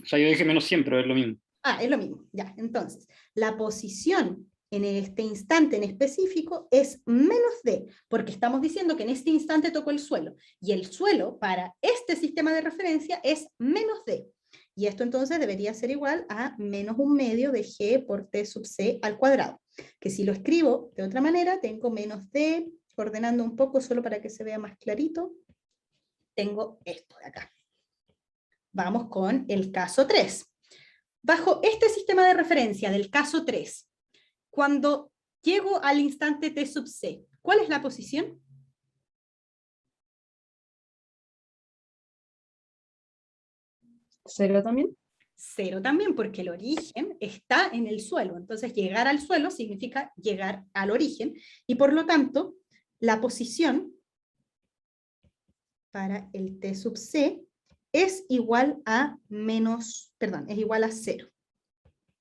o sea, yo dije menos 100, pero es lo mismo. Ah, es lo mismo, ya. Entonces, la posición en este instante en específico es menos D, porque estamos diciendo que en este instante tocó el suelo, y el suelo para este sistema de referencia es menos D. Y esto entonces debería ser igual a menos 1/2 de G por T sub C al cuadrado. Que si lo escribo de otra manera, tengo menos D, ordenando un poco solo para que se vea más clarito, tengo esto de acá. Vamos con el caso 3. Bajo este sistema de referencia del caso 3, cuando llego al instante T sub C, ¿cuál es la posición? ¿Cero también? 0 también, porque el origen está en el suelo. Entonces, llegar al suelo significa llegar al origen, y por lo tanto, la posición para el T sub C es igual a es igual a 0.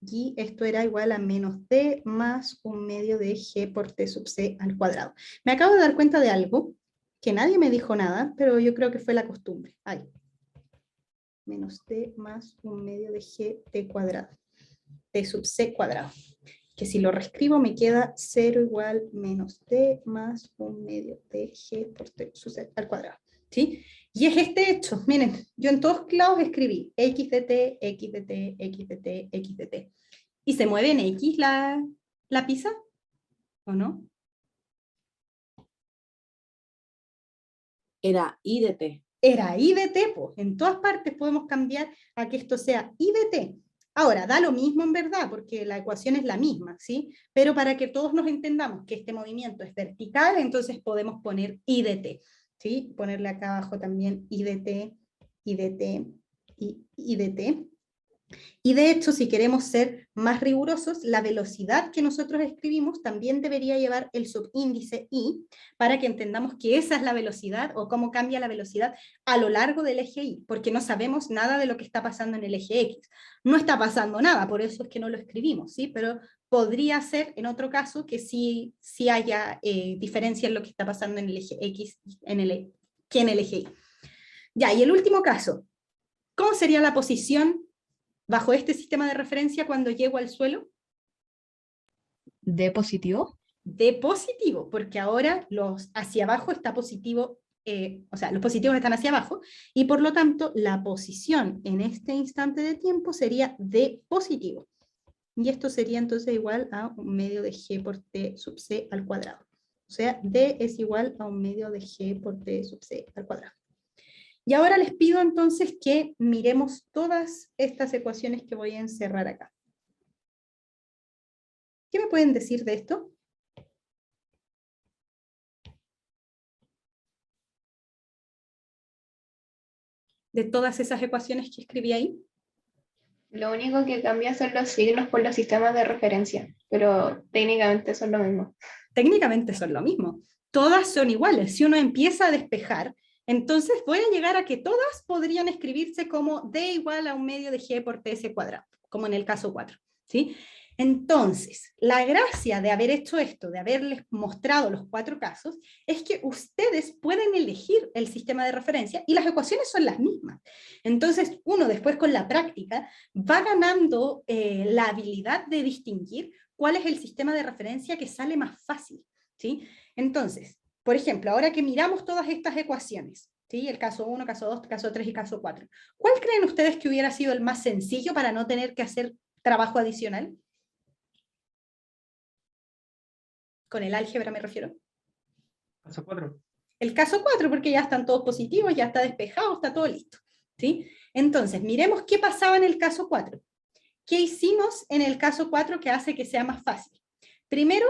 Y esto era igual a menos D más 1/2 de G por T sub C al cuadrado. Me acabo de dar cuenta de algo, que nadie me dijo nada, pero yo creo que fue la costumbre. Ahí. Menos D más 1/2 de G T cuadrado. T sub C cuadrado. Que si lo reescribo me queda 0 igual menos D más 1/2 de G por T sub C al cuadrado. ¿Sí? Y es este hecho. Miren, yo en todos lados escribí x de t, x de t, x de t, x de t. ¿Y se mueve en x la pizza? ¿O no? Era I de T. Era i de t, pues. En todas partes podemos cambiar a que esto sea i de t. Ahora, da lo mismo en verdad, porque la ecuación es la misma, ¿sí? Pero para que todos nos entendamos que este movimiento es vertical, entonces podemos poner i de t, ¿sí? Ponerle acá abajo también i de t, i de t, i de t. Y de hecho, si queremos ser más rigurosos, la velocidad que nosotros escribimos también debería llevar el subíndice i, para que entendamos que esa es la velocidad, o cómo cambia la velocidad a lo largo del eje y, porque no sabemos nada de lo que está pasando en el eje x. No está pasando nada, por eso es que no lo escribimos, ¿sí? Pero podría ser, en otro caso, que sí haya diferencia en lo que está pasando en el eje x que en el eje y. Ya, y el último caso, ¿cómo sería la posición bajo este sistema de referencia cuando llego al suelo? D positivo. De positivo, porque ahora los hacia abajo está positivo, o sea, los positivos están hacia abajo, y por lo tanto la posición en este instante de tiempo sería de positivo. Y esto sería entonces igual a 1/2 de G por T sub C al cuadrado. O sea, D es igual a 1/2 de G por T sub C al cuadrado. Y ahora les pido entonces que miremos todas estas ecuaciones que voy a encerrar acá. ¿Qué me pueden decir de esto? De todas esas ecuaciones que escribí ahí. Lo único que cambia son los signos por los sistemas de referencia, pero técnicamente son lo mismo. Técnicamente son lo mismo. Todas son iguales. Si uno empieza a despejar, entonces voy a llegar a que todas podrían escribirse como D igual a 1/2 de G por TS cuadrado, como en el caso 4. ¿Sí? Entonces, la gracia de haber hecho esto, de haberles mostrado los 4 casos, es que ustedes pueden elegir el sistema de referencia y las ecuaciones son las mismas. Entonces, uno después con la práctica va ganando la habilidad de distinguir cuál es el sistema de referencia que sale más fácil, ¿sí? Entonces, por ejemplo, ahora que miramos todas estas ecuaciones, ¿sí? El caso 1, caso 2, caso 3 y caso 4, ¿cuál creen ustedes que hubiera sido el más sencillo para no tener que hacer trabajo adicional? Con el álgebra me refiero. Caso 4. El caso 4, porque ya están todos positivos, ya está despejado, está todo listo, ¿sí? Entonces, miremos qué pasaba en el caso 4. ¿Qué hicimos en el caso 4 que hace que sea más fácil? Primero,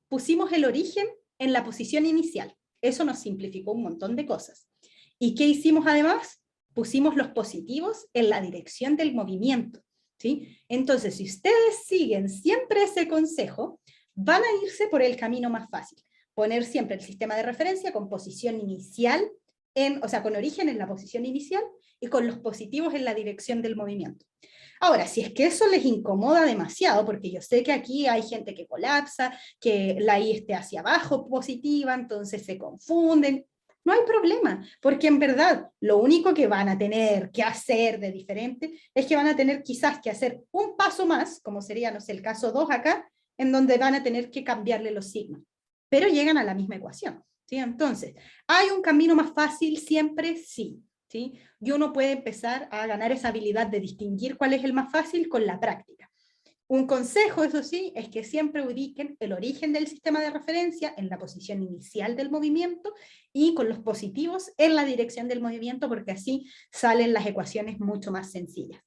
pusimos el origen en la posición inicial. Eso nos simplificó un montón de cosas. ¿Y qué hicimos además? Pusimos los positivos en la dirección del movimiento, ¿sí? Entonces, si ustedes siguen siempre ese consejo, van a irse por el camino más fácil. Poner siempre el sistema de referencia con posición inicial, o sea, con origen en la posición inicial y con los positivos en la dirección del movimiento. Ahora, si es que eso les incomoda demasiado, porque yo sé que aquí hay gente que colapsa, que la I esté hacia abajo positiva, entonces se confunden, no hay problema, porque en verdad lo único que van a tener que hacer de diferente es que van a tener quizás que hacer un paso más, como sería, no sé, el caso 2 acá, en donde van a tener que cambiarle los signos, pero llegan a la misma ecuación, ¿sí? Entonces, ¿hay un camino más fácil siempre? Sí, ¿sí? Y uno puede empezar a ganar esa habilidad de distinguir cuál es el más fácil con la práctica. Un consejo, eso sí, es que siempre ubiquen el origen del sistema de referencia en la posición inicial del movimiento y con los positivos en la dirección del movimiento, porque así salen las ecuaciones mucho más sencillas.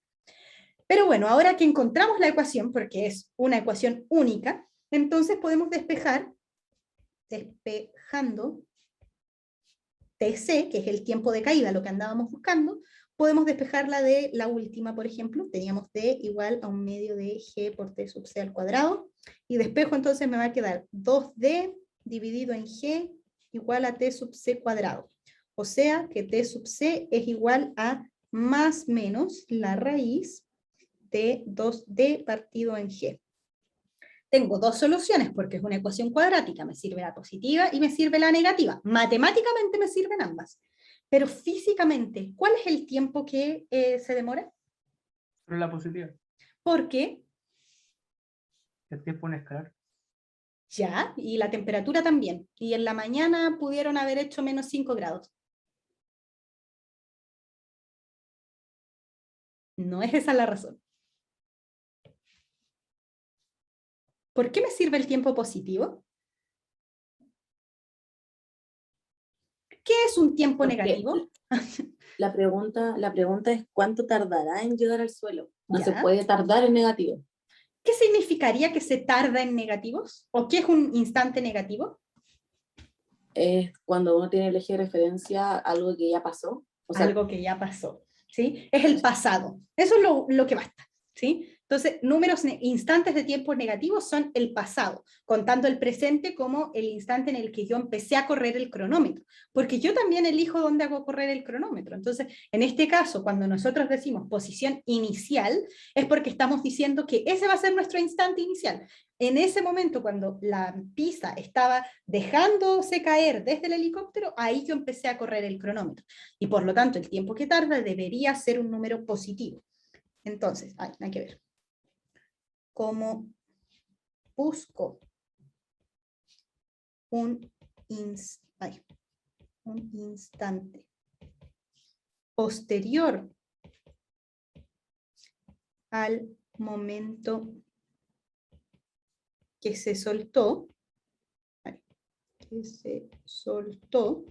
Pero bueno, ahora que encontramos la ecuación, porque es una ecuación única, entonces podemos despejando TC, que es el tiempo de caída, lo que andábamos buscando, podemos despejarla de la última, por ejemplo, teníamos D igual a un medio de G por T sub C al cuadrado, y despejo entonces me va a quedar 2D dividido en G igual a T sub C cuadrado. O sea que T sub C es igual a más menos la raíz de 2D partido en G. Tengo dos soluciones porque es una ecuación cuadrática, me sirve la positiva y me sirve la negativa. Matemáticamente me sirven ambas. Pero físicamente, ¿cuál es el tiempo que se demora? Pero la positiva. ¿Por qué? El tiempo en escalar. Ya, y la temperatura también. Y en la mañana pudieron haber hecho menos 5 grados. No es esa la razón. ¿Por qué me sirve el tiempo positivo? ¿Qué es un tiempo Porque negativo? La pregunta es ¿cuánto tardará en llegar al suelo? No se Ya. puede tardar en negativo. ¿Qué significaría que se tarda en negativos? ¿O qué es un instante negativo? Es cuando uno tiene el eje de referencia algo que ya pasó. O sea, Algo que ya pasó, ¿sí? Es el pasado. Eso es lo que basta, ¿sí? Entonces, instantes de tiempo negativos son el pasado, contando el presente como el instante en el que yo empecé a correr el cronómetro, porque yo también elijo dónde hago correr el cronómetro. Entonces, en este caso, cuando nosotros decimos posición inicial, es porque estamos diciendo que ese va a ser nuestro instante inicial. En ese momento, cuando la pisa estaba dejándose caer desde el helicóptero, ahí yo empecé a correr el cronómetro. Y por lo tanto, el tiempo que tarda debería ser un número positivo. Entonces, hay que ver. ¿Cómo busco un instante posterior al momento que se soltó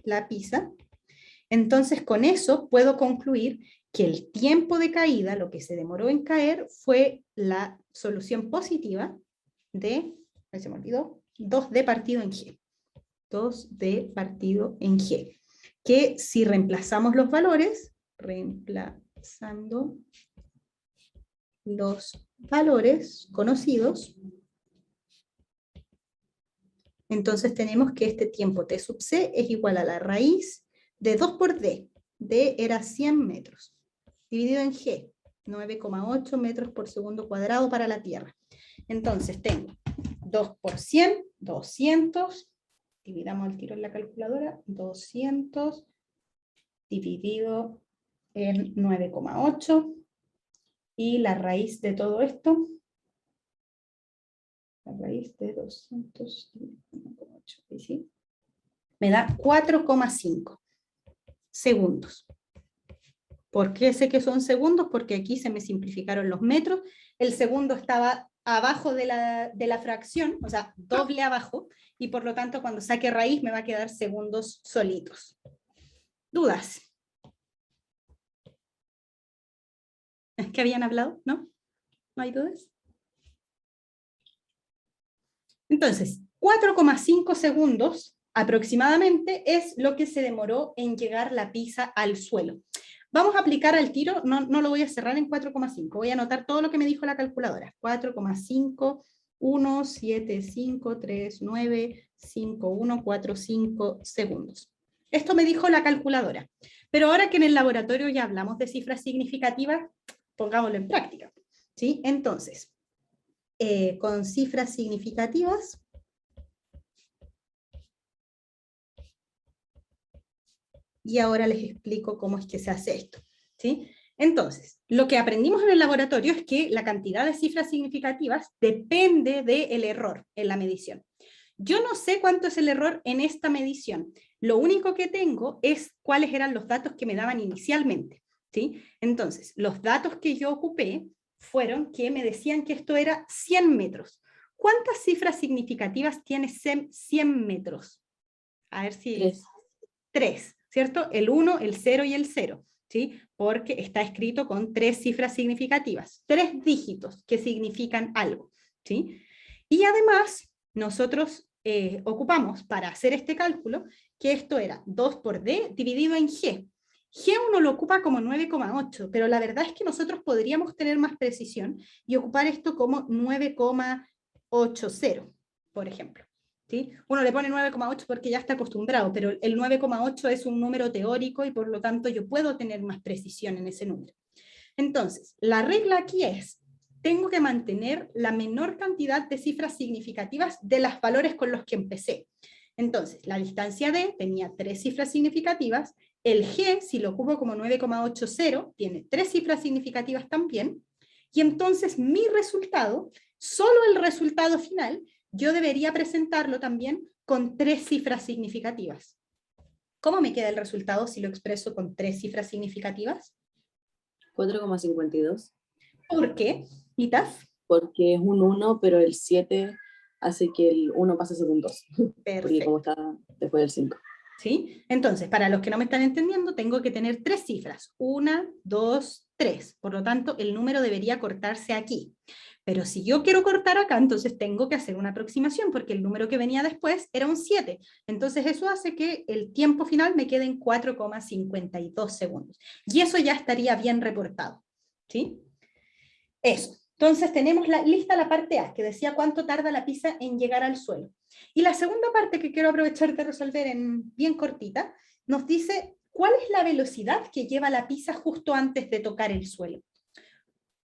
la pisa? Entonces, con eso puedo concluir que el tiempo de caída, lo que se demoró en caer, fue la solución positiva de, se me olvidó, 2D partido en G. 2D partido en G. Que si reemplazamos los valores, reemplazando los valores conocidos, entonces tenemos que este tiempo T sub C es igual a la raíz de 2 por D. D era 100 metros. Dividido en G, 9,8 metros por segundo cuadrado para la Tierra. Entonces tengo 2 por 100, 200. Dividamos el tiro en la calculadora. 200 dividido en 9,8. Y la raíz de todo esto, la raíz de 200 ¿sí? Me da 4,5 segundos. ¿Por qué sé que son segundos? Porque aquí se me simplificaron los metros. El segundo estaba abajo de la fracción, o sea, doble abajo, y por lo tanto cuando saque raíz me va a quedar segundos solitos. ¿Dudas? ¿Es que habían hablado? ¿No? ¿No hay dudas? Entonces, 4,5 segundos aproximadamente es lo que se demoró en llegar la pisa al suelo. Vamos a aplicar al tiro, no lo voy a cerrar en 4,5, voy a anotar todo lo que me dijo la calculadora. 4,5, 1, 7, 5, 3, 9, 5, 1, 4, 5 segundos. Esto me dijo la calculadora. Pero ahora que en el laboratorio ya hablamos de cifras significativas, pongámoslo en práctica. ¿sí? Entonces, con cifras significativas, y ahora les explico cómo es que se hace esto, ¿sí? Entonces, lo que aprendimos en el laboratorio es que la cantidad de cifras significativas depende del error en la medición. Yo no sé cuánto es el error en esta medición. Lo único que tengo es cuáles eran los datos que me daban inicialmente, ¿sí? Entonces, los datos que yo ocupé fueron que me decían que esto era 100 metros. ¿Cuántas cifras significativas tiene 100 metros? A ver si... 3. 3, ¿cierto? El 1, el 0 y el 0, ¿sí? Porque está escrito con 3 cifras significativas, 3 dígitos que significan algo, ¿sí? Y además, nosotros ocupamos para hacer este cálculo que esto era 2 por D dividido en G. G uno lo ocupa como 9,8, pero la verdad es que nosotros podríamos tener más precisión y ocupar esto como 9,80, por ejemplo. ¿Sí? Uno le pone 9,8 porque ya está acostumbrado, pero el 9,8 es un número teórico y por lo tanto yo puedo tener más precisión en ese número. Entonces, la regla aquí es, tengo que mantener la menor cantidad de cifras significativas de los valores con los que empecé. Entonces, la distancia D tenía 3 cifras significativas, el G, si lo ocupo como 9,80, tiene 3 cifras significativas también, y entonces mi resultado, solo el resultado final, yo debería presentarlo también con 3 cifras significativas. ¿Cómo me queda el resultado si lo expreso con 3 cifras significativas? 4,52. ¿Por qué, Itaf? Porque es un 1, pero el 7 hace que el 1 pase a ser un 2. Porque Perfecto. como está después del 5. ¿Sí? Entonces, para los que no me están entendiendo, tengo que tener 3 cifras. 1, 2, 3. Por lo tanto, el número debería cortarse aquí. Pero si yo quiero cortar acá, entonces tengo que hacer una aproximación, porque el número que venía después era un 7. Entonces eso hace que el tiempo final me quede en 4,52 segundos. Y eso ya estaría bien reportado. ¿Sí? Eso. Entonces tenemos lista la parte A, que decía cuánto tarda la pizza en llegar al suelo. Y la segunda parte que quiero aprovechar de resolver en bien cortita, nos dice cuál es la velocidad que lleva la pizza justo antes de tocar el suelo.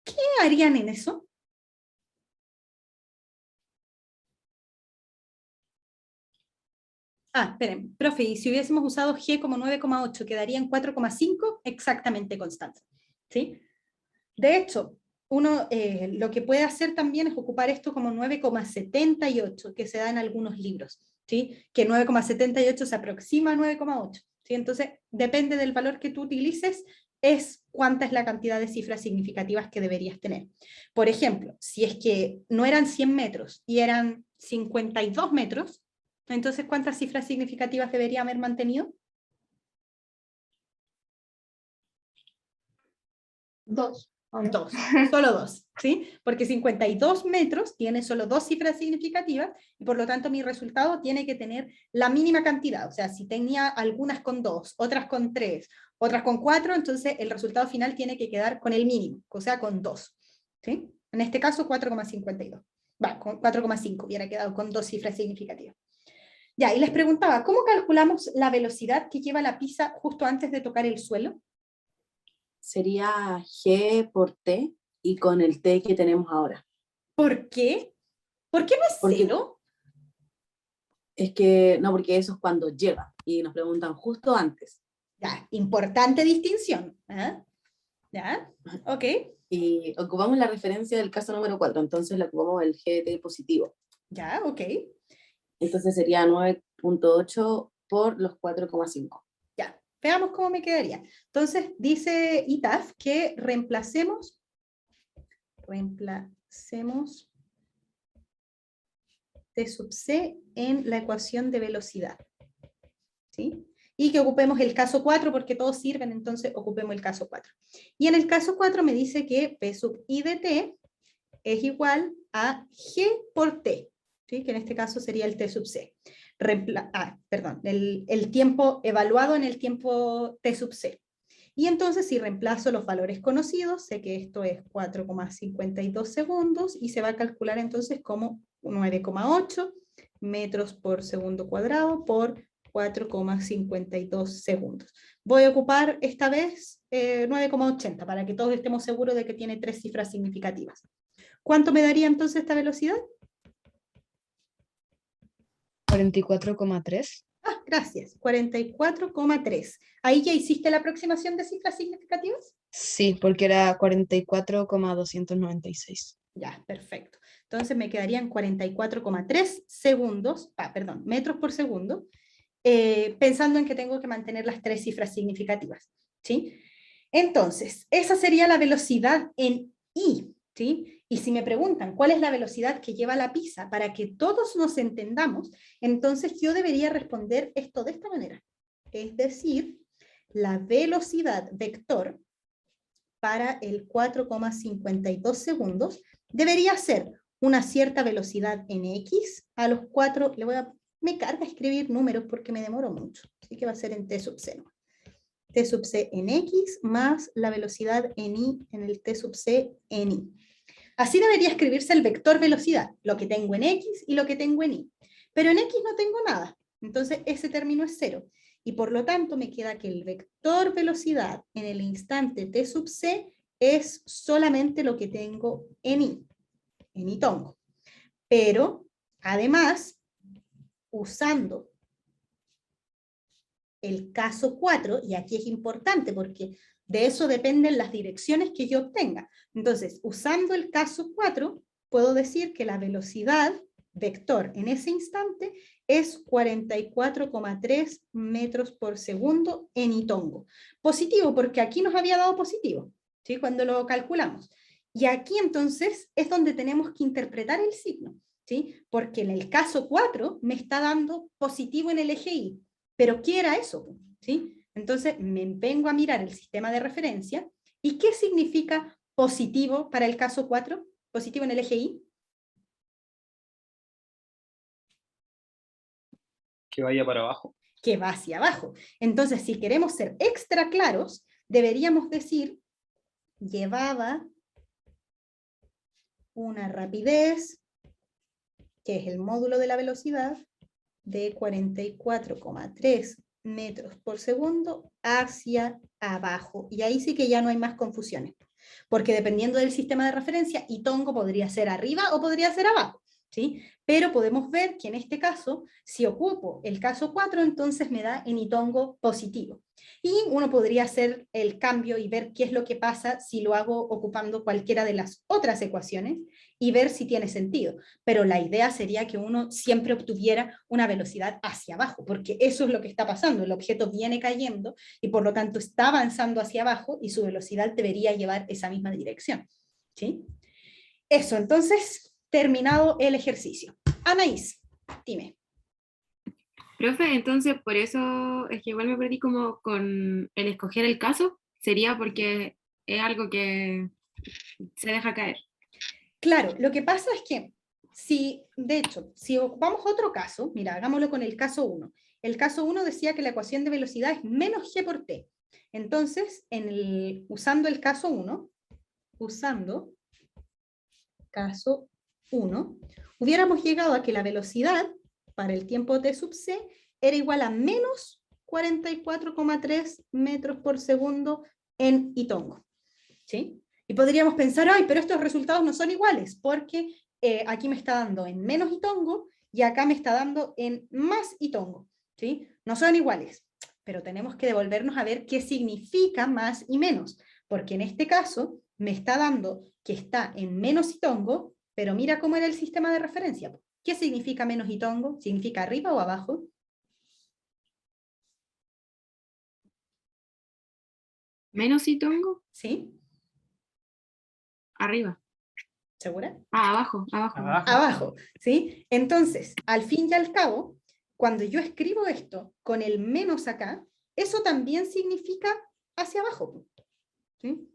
¿Qué harían en eso? Ah, esperen, profe, y si hubiésemos usado G como 9,8, quedaría en 4,5, exactamente constante. ¿Sí? De hecho, uno lo que puede hacer también es ocupar esto como 9,78, que se da en algunos libros, ¿sí? Que 9,78 se aproxima a 9,8, ¿sí? Entonces, depende del valor que tú utilices, es cuánta es la cantidad de cifras significativas que deberías tener. Por ejemplo, si es que no eran 100 metros y eran 52 metros, entonces, ¿cuántas cifras significativas debería haber mantenido? 2. ¿o no? 2, solo 2, ¿sí? Porque 52 metros tiene solo 2 cifras significativas y por lo tanto mi resultado tiene que tener la mínima cantidad. O sea, si tenía algunas con 2, otras con 3, otras con 4, entonces el resultado final tiene que quedar con el mínimo, o sea, con 2, ¿sí? En este caso 4,52. Va, con 4,5 hubiera quedado con 2 cifras significativas. Ya, y les preguntaba, ¿cómo calculamos la velocidad que lleva la pizza justo antes de tocar el suelo? Sería G por T y con el T que tenemos ahora. ¿Por qué? ¿Por qué no es Porque 0? es que, no, porque eso es cuando llega y nos preguntan justo antes. Ya, importante distinción. ¿Ah? ¿Ya? Ok. Y ocupamos la referencia del caso número 4, entonces la ocupamos el GT positivo. Ya, ok. Entonces sería 9,8 por los 4,5. Ya, veamos cómo me quedaría. Entonces, dice ITAF que reemplacemos T sub C en la ecuación de velocidad. ¿Sí? Y que ocupemos el caso 4 porque todos sirven, entonces ocupemos el caso 4. Y en el caso 4 me dice que P sub I de T es igual a G por T, ¿sí? Que en este caso sería el T sub C. El tiempo evaluado en el tiempo T sub C. Y entonces si reemplazo los valores conocidos, sé que esto es 4,52 segundos y se va a calcular entonces como 9,8 metros por segundo cuadrado por 4,52 segundos. Voy a ocupar esta vez 9,80 para que todos estemos seguros de que tiene 3 cifras significativas. ¿Cuánto me daría entonces esta velocidad? 44,3. Ah, gracias, 44,3. ¿Ahí ya hiciste la aproximación de cifras significativas? Sí, porque era 44,296. Ya, perfecto. Entonces me quedarían 44,3 segundos, perdón, metros por segundo, pensando en que tengo que mantener las 3 cifras significativas, ¿sí? Entonces, esa sería la velocidad en I, ¿sí? Y si me preguntan cuál es la velocidad que lleva la pizza para que todos nos entendamos, entonces yo debería responder esto de esta manera. Es decir, la velocidad vector para el 4,52 segundos debería ser una cierta velocidad en X a los 4, me carga escribir números porque me demoro mucho, así que va a ser en T sub C, ¿no? T sub C en X más la velocidad en Y en el T sub C en Y. Así debería escribirse el vector velocidad, lo que tengo en X y lo que tengo en Y. Pero en X no tengo nada, entonces ese término es 0. Y por lo tanto me queda que el vector velocidad en el instante T sub C es solamente lo que tengo en Y tongo. Pero, además, usando el caso 4, y aquí es importante porque de eso dependen las direcciones que yo obtenga. Entonces, usando el caso 4, puedo decir que la velocidad vector en ese instante es 44,3 metros por segundo en Y tongo. Positivo, porque aquí nos había dado positivo, ¿sí? Cuando lo calculamos. Y aquí entonces es donde tenemos que interpretar el signo, ¿sí? Porque en el caso 4 me está dando positivo en el eje Y. ¿Pero qué era eso? ¿Sí? Entonces me vengo a mirar el sistema de referencia. ¿Y qué significa positivo para el caso 4? Positivo en el eje Y. Que vaya para abajo. Que va hacia abajo. Entonces, si queremos ser extra claros, deberíamos decir, llevaba una rapidez, que es el módulo de la velocidad, de 44,3 metros por segundo hacia abajo. Y ahí sí que ya no hay más confusiones. Porque dependiendo del sistema de referencia, Y tongo podría ser arriba o podría ser abajo, ¿sí? Pero podemos ver que en este caso, si ocupo el caso 4, entonces me da en Y tongo positivo. Y uno podría hacer el cambio y ver qué es lo que pasa si lo hago ocupando cualquiera de las otras ecuaciones y ver si tiene sentido. Pero la idea sería que uno siempre obtuviera una velocidad hacia abajo, porque eso es lo que está pasando. El objeto viene cayendo y por lo tanto está avanzando hacia abajo y su velocidad debería llevar esa misma dirección, ¿sí? Eso, entonces, terminado el ejercicio. Anaís, dime. Profe, entonces por eso es que igual me perdí como con el escoger el caso, sería porque es algo que se deja caer. Claro, lo que pasa es que, de hecho, si ocupamos otro caso, mira, hagámoslo con el caso 1. El caso 1 decía que la ecuación de velocidad es menos g por t. Entonces, usando el caso 1, hubiéramos llegado a que la velocidad para el tiempo t sub c era igual a menos 44,3 metros por segundo en Y tongo, ¿sí? Y podríamos pensar, ay, pero estos resultados no son iguales, porque aquí me está dando en menos Y tongo y acá me está dando en más Y tongo, ¿sí? No son iguales, pero tenemos que devolvernos a ver qué significa más y menos, porque en este caso me está dando que está en menos Y tongo, pero mira cómo era el sistema de referencia. ¿Qué significa menos Y tongo? ¿Significa arriba o abajo? ¿Menos Y tongo? ¿Sí? Arriba. ¿Segura? Ah, abajo, abajo. Abajo, ¿sí? Entonces, al fin y al cabo, cuando yo escribo esto con el menos acá, eso también significa hacia abajo, ¿sí?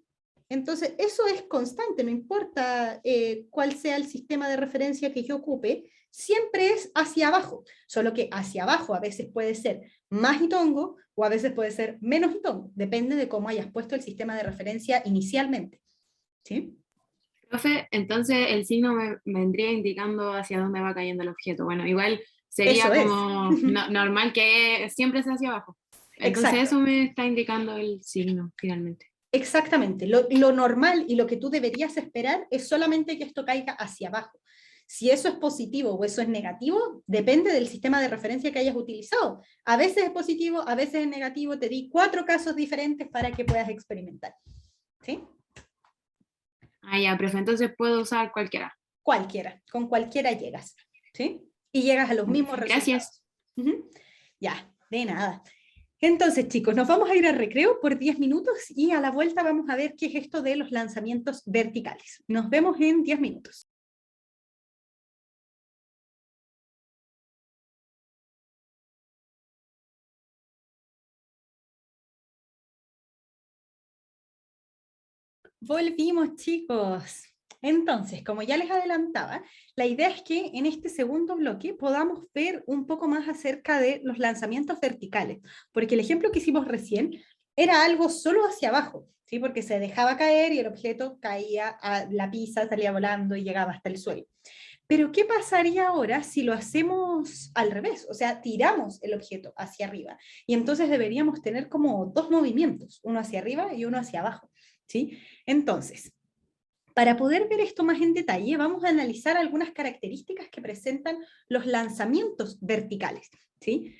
Entonces, eso es constante, no importa cuál sea el sistema de referencia que yo ocupe, siempre es hacia abajo, solo que hacia abajo a veces puede ser más Y tongo o a veces puede ser menos Y tongo, depende de cómo hayas puesto el sistema de referencia inicialmente, ¿sí? Profe, entonces el signo me vendría indicando hacia dónde va cayendo el objeto. Bueno, igual sería Eso es. como normal que siempre sea hacia abajo. Entonces Exacto. eso me está indicando el signo finalmente. Exactamente, lo normal y lo que tú deberías esperar es solamente que esto caiga hacia abajo. Si eso es positivo o eso es negativo, depende del sistema de referencia que hayas utilizado. A veces es positivo, a veces es negativo. Te di 4 casos diferentes para que puedas experimentar. ¿Sí? Ah, ya, profe, entonces puedo usar cualquiera. Cualquiera, con cualquiera llegas. ¿Sí? Y llegas a los mismos Gracias. resultados. Ujú. Ya, de nada. Entonces, chicos, nos vamos a ir al recreo por 10 minutos y a la vuelta vamos a ver qué es esto de los lanzamientos verticales. Nos vemos en 10 minutos. Volvimos, chicos. Entonces, como ya les adelantaba, la idea es que en este segundo bloque podamos ver un poco más acerca de los lanzamientos verticales, porque el ejemplo que hicimos recién era algo solo hacia abajo, ¿sí? Porque se dejaba caer y el objeto caía a la pizza, salía volando y llegaba hasta el suelo. Pero ¿qué pasaría ahora si lo hacemos al revés? O sea, tiramos el objeto hacia arriba. Y entonces deberíamos tener como 2 movimientos, uno hacia arriba y uno hacia abajo, ¿sí? Entonces, para poder ver esto más en detalle, vamos a analizar algunas características que presentan los lanzamientos verticales, ¿sí?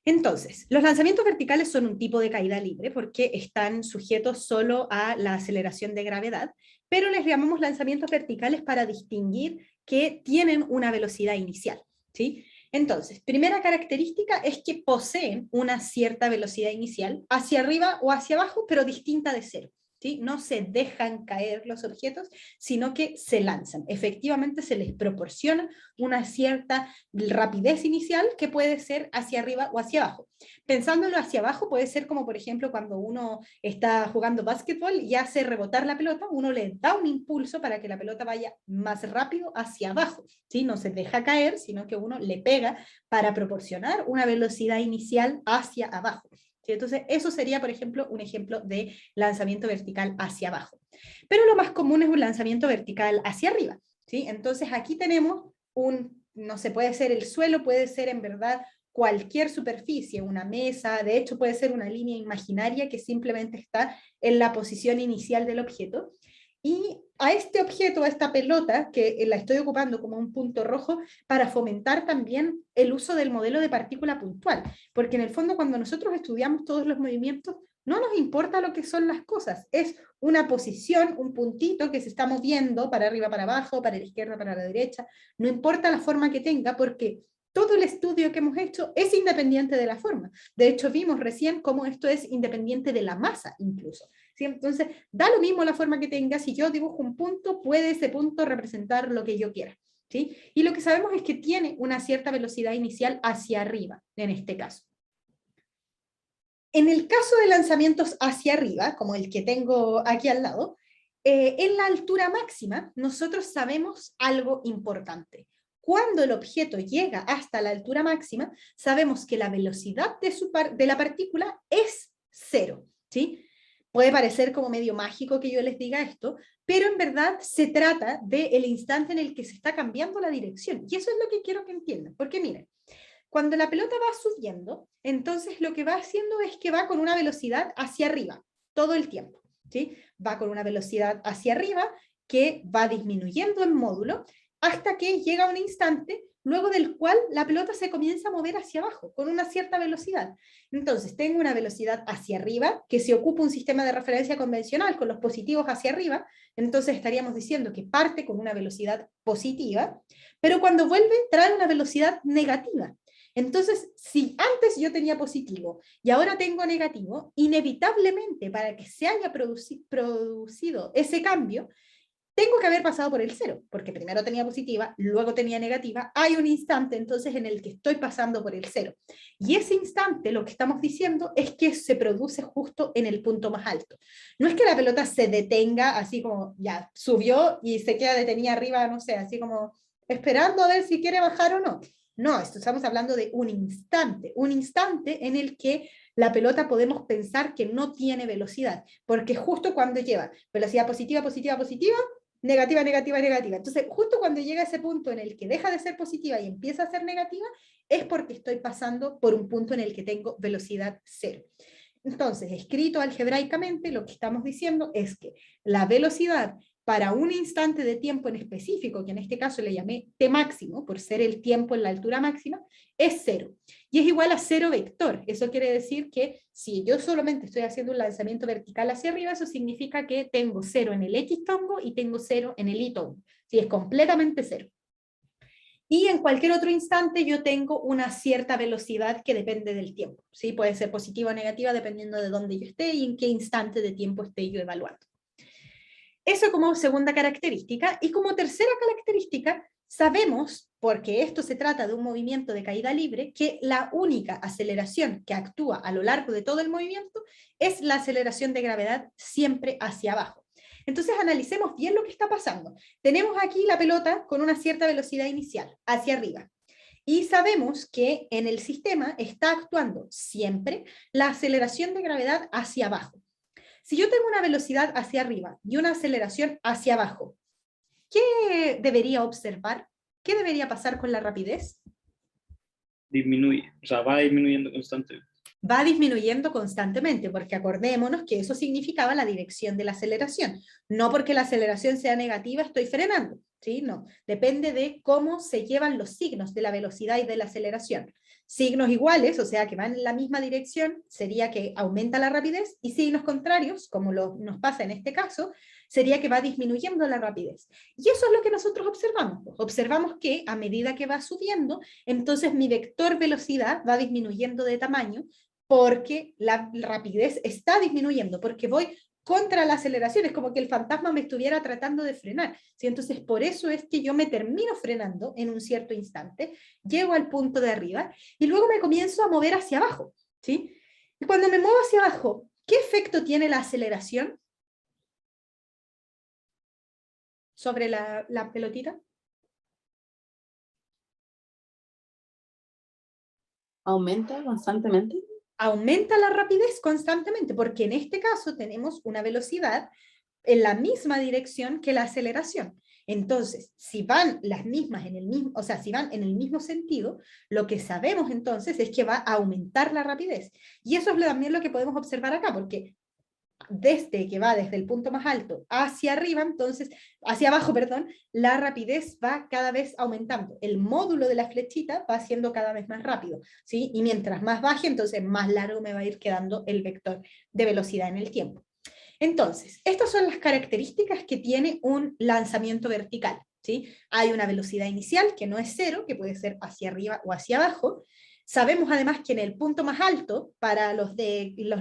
Entonces, los lanzamientos verticales son un tipo de caída libre porque están sujetos solo a la aceleración de gravedad, pero les llamamos lanzamientos verticales para distinguir que tienen una velocidad inicial, ¿sí? Entonces, primera característica es que poseen una cierta velocidad inicial hacia arriba o hacia abajo, pero distinta de cero. ¿Sí? No se dejan caer los objetos, sino que se lanzan. Efectivamente se les proporciona una cierta rapidez inicial que puede ser hacia arriba o hacia abajo. Pensándolo hacia abajo puede ser como, por ejemplo, cuando uno está jugando básquetbol y hace rebotar la pelota, uno le da un impulso para que la pelota vaya más rápido hacia abajo. ¿Sí? No se deja caer, sino que uno le pega para proporcionar una velocidad inicial hacia abajo. ¿Sí? Entonces, eso sería, por ejemplo, un ejemplo de lanzamiento vertical hacia abajo. Pero lo más común es un lanzamiento vertical hacia arriba. ¿Sí? Entonces, aquí tenemos no se puede ser el suelo, puede ser en verdad cualquier superficie, una mesa, de hecho puede ser una línea imaginaria que simplemente está en la posición inicial del objeto. Y a este objeto, a esta pelota, que la estoy ocupando como un punto rojo, para fomentar también el uso del modelo de partícula puntual, porque en el fondo cuando nosotros estudiamos todos los movimientos, no nos importa lo que son las cosas, es una posición, un puntito que se está moviendo para arriba, para abajo, para la izquierda, para la derecha, no importa la forma que tenga, porque todo el estudio que hemos hecho es independiente de la forma. De hecho, vimos recién cómo esto es independiente de la masa incluso. ¿Sí? Entonces, da lo mismo la forma que tenga, si yo dibujo un punto, puede ese punto representar lo que yo quiera. ¿Sí? Y lo que sabemos es que tiene una cierta velocidad inicial hacia arriba, en este caso. En el caso de lanzamientos hacia arriba, como el que tengo aquí al lado, en la altura máxima, nosotros sabemos algo importante. Cuando el objeto llega hasta la altura máxima, sabemos que la velocidad de la partícula es cero, ¿sí? Puede parecer como medio mágico que yo les diga esto, pero en verdad se trata del instante en el que se está cambiando la dirección. Y eso es lo que quiero que entiendan, porque miren, cuando la pelota va subiendo, entonces lo que va haciendo es que va con una velocidad hacia arriba, todo el tiempo, ¿sí? Va con una velocidad hacia arriba que va disminuyendo en módulo hasta que llega un instante luego del cual la pelota se comienza a mover hacia abajo con una cierta velocidad. Entonces tengo una velocidad hacia arriba, que si ocupa un sistema de referencia convencional con los positivos hacia arriba, entonces estaríamos diciendo que parte con una velocidad positiva, pero cuando vuelve trae una velocidad negativa. Entonces, si antes yo tenía positivo y ahora tengo negativo, inevitablemente para que se haya producido ese cambio, tengo que haber pasado por el cero, porque primero tenía positiva, luego tenía negativa, hay un instante entonces en el que estoy pasando por el cero. Y ese instante, lo que estamos diciendo, es que se produce justo en el punto más alto. No es que la pelota se detenga, así como ya subió y se queda detenida arriba, no sé, así como esperando a ver si quiere bajar o no. No, estamos hablando de un instante en el que la pelota podemos pensar que no tiene velocidad, porque justo cuando lleva velocidad positiva, positiva, positiva, negativa, negativa, negativa. Entonces, justo cuando llega ese punto en el que deja de ser positiva y empieza a ser negativa, es porque estoy pasando por un punto en el que tengo velocidad cero. Entonces, escrito algebraicamente, lo que estamos diciendo es que la velocidad para un instante de tiempo en específico, que en este caso le llamé t máximo, por ser el tiempo en la altura máxima, es 0. Y es igual a 0 vector. Eso quiere decir que si yo solamente estoy haciendo un lanzamiento vertical hacia arriba, eso significa que tengo 0 en el x tongo y tengo 0 en el y tongo. Sí, es completamente 0. Y en cualquier otro instante yo tengo una cierta velocidad que depende del tiempo. ¿Sí? Puede ser positiva o negativa dependiendo de dónde yo esté y en qué instante de tiempo esté yo evaluando. Eso como segunda característica. Y como tercera característica, sabemos, porque esto se trata de un movimiento de caída libre, que la única aceleración que actúa a lo largo de todo el movimiento es la aceleración de gravedad siempre hacia abajo. Entonces analicemos bien lo que está pasando. Tenemos aquí la pelota con una cierta velocidad inicial, hacia arriba. Y sabemos que en el sistema está actuando siempre la aceleración de gravedad hacia abajo. Si yo tengo una velocidad hacia arriba y una aceleración hacia abajo, ¿qué debería observar? ¿Qué debería pasar con la rapidez? Disminuye, o sea, va disminuyendo constantemente. Va disminuyendo constantemente, porque acordémonos que eso significaba la dirección de la aceleración. No porque la aceleración sea negativa estoy frenando, ¿sí? No, depende de cómo se llevan los signos de la velocidad y de la aceleración. Signos iguales, o sea que van en la misma dirección, sería que aumenta la rapidez, y signos contrarios, como nos pasa en este caso, sería que va disminuyendo la rapidez. Y eso es lo que nosotros observamos. Observamos que a medida que va subiendo, entonces mi vector velocidad va disminuyendo de tamaño, porque la rapidez está disminuyendo, porque voy contra la aceleración, es como que el fantasma me estuviera tratando de frenar, ¿sí? Entonces por eso es que yo me termino frenando en un cierto instante, llego al punto de arriba, y luego me comienzo a mover hacia abajo, ¿sí? Y cuando me muevo hacia abajo, ¿qué efecto tiene la aceleración sobre la pelotita? ¿Aumenta constantemente? Aumenta la rapidez constantemente, porque en este caso tenemos una velocidad en la misma dirección que la aceleración. Entonces, si van las mismas en el mismo, o sea, si van en el mismo sentido, lo que sabemos entonces es que va a aumentar la rapidez. Y eso es también lo que podemos observar acá, porque desde que va desde el punto más alto hacia arriba, entonces, hacia abajo, perdón, la rapidez va cada vez aumentando. El módulo de la flechita va siendo cada vez más rápido, ¿sí? Y mientras más baje, entonces más largo me va a ir quedando el vector de velocidad en el tiempo. Entonces, estas son las características que tiene un lanzamiento vertical, ¿sí? Hay una velocidad inicial que no es cero, que puede ser hacia arriba o hacia abajo. Sabemos además que en el punto más alto, para los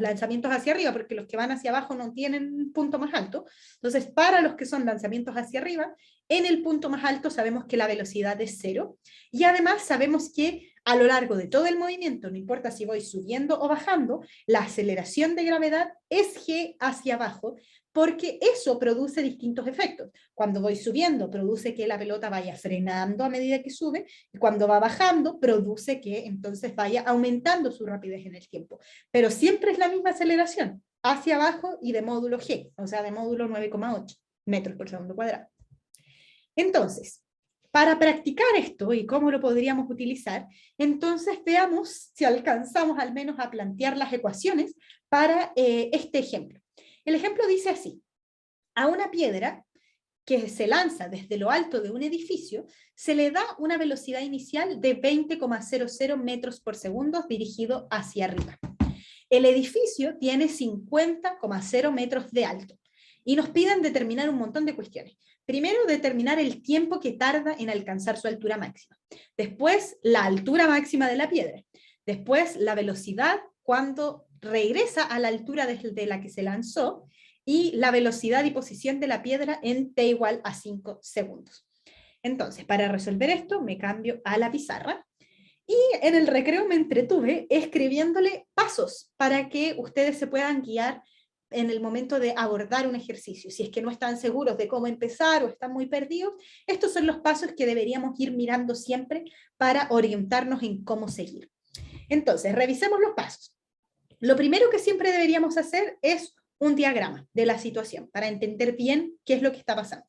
lanzamientos hacia arriba, porque los que van hacia abajo no tienen punto más alto, entonces para los que son lanzamientos hacia arriba, en el punto más alto sabemos que la velocidad es cero, y además sabemos que a lo largo de todo el movimiento, no importa si voy subiendo o bajando, la aceleración de gravedad es g hacia abajo, porque eso produce distintos efectos. Cuando voy subiendo, produce que la pelota vaya frenando a medida que sube, y cuando va bajando, produce que entonces vaya aumentando su rapidez en el tiempo. Pero siempre es la misma aceleración, hacia abajo y de módulo g, o sea, de módulo 9,8 metros por segundo cuadrado. Entonces, para practicar esto y cómo lo podríamos utilizar, entonces veamos si alcanzamos al menos a plantear las ecuaciones para este ejemplo. El ejemplo dice así: a una piedra que se lanza desde lo alto de un edificio, se le da una velocidad inicial de 20,00 metros por segundo dirigido hacia arriba. El edificio tiene 50,0 metros de alto y nos piden determinar un montón de cuestiones. Primero, determinar el tiempo que tarda en alcanzar su altura máxima. Después, la altura máxima de la piedra. Después, la velocidad cuando regresa a la altura desde la que se lanzó, y la velocidad y posición de la piedra en t igual a 5 segundos. Entonces, para resolver esto, me cambio a la pizarra, y en el recreo me entretuve escribiéndole pasos para que ustedes se puedan guiar en el momento de abordar un ejercicio. Si es que no están seguros de cómo empezar o están muy perdidos, estos son los pasos que deberíamos ir mirando siempre para orientarnos en cómo seguir. Entonces, revisemos los pasos. Lo primero que siempre deberíamos hacer es un diagrama de la situación para entender bien qué es lo que está pasando.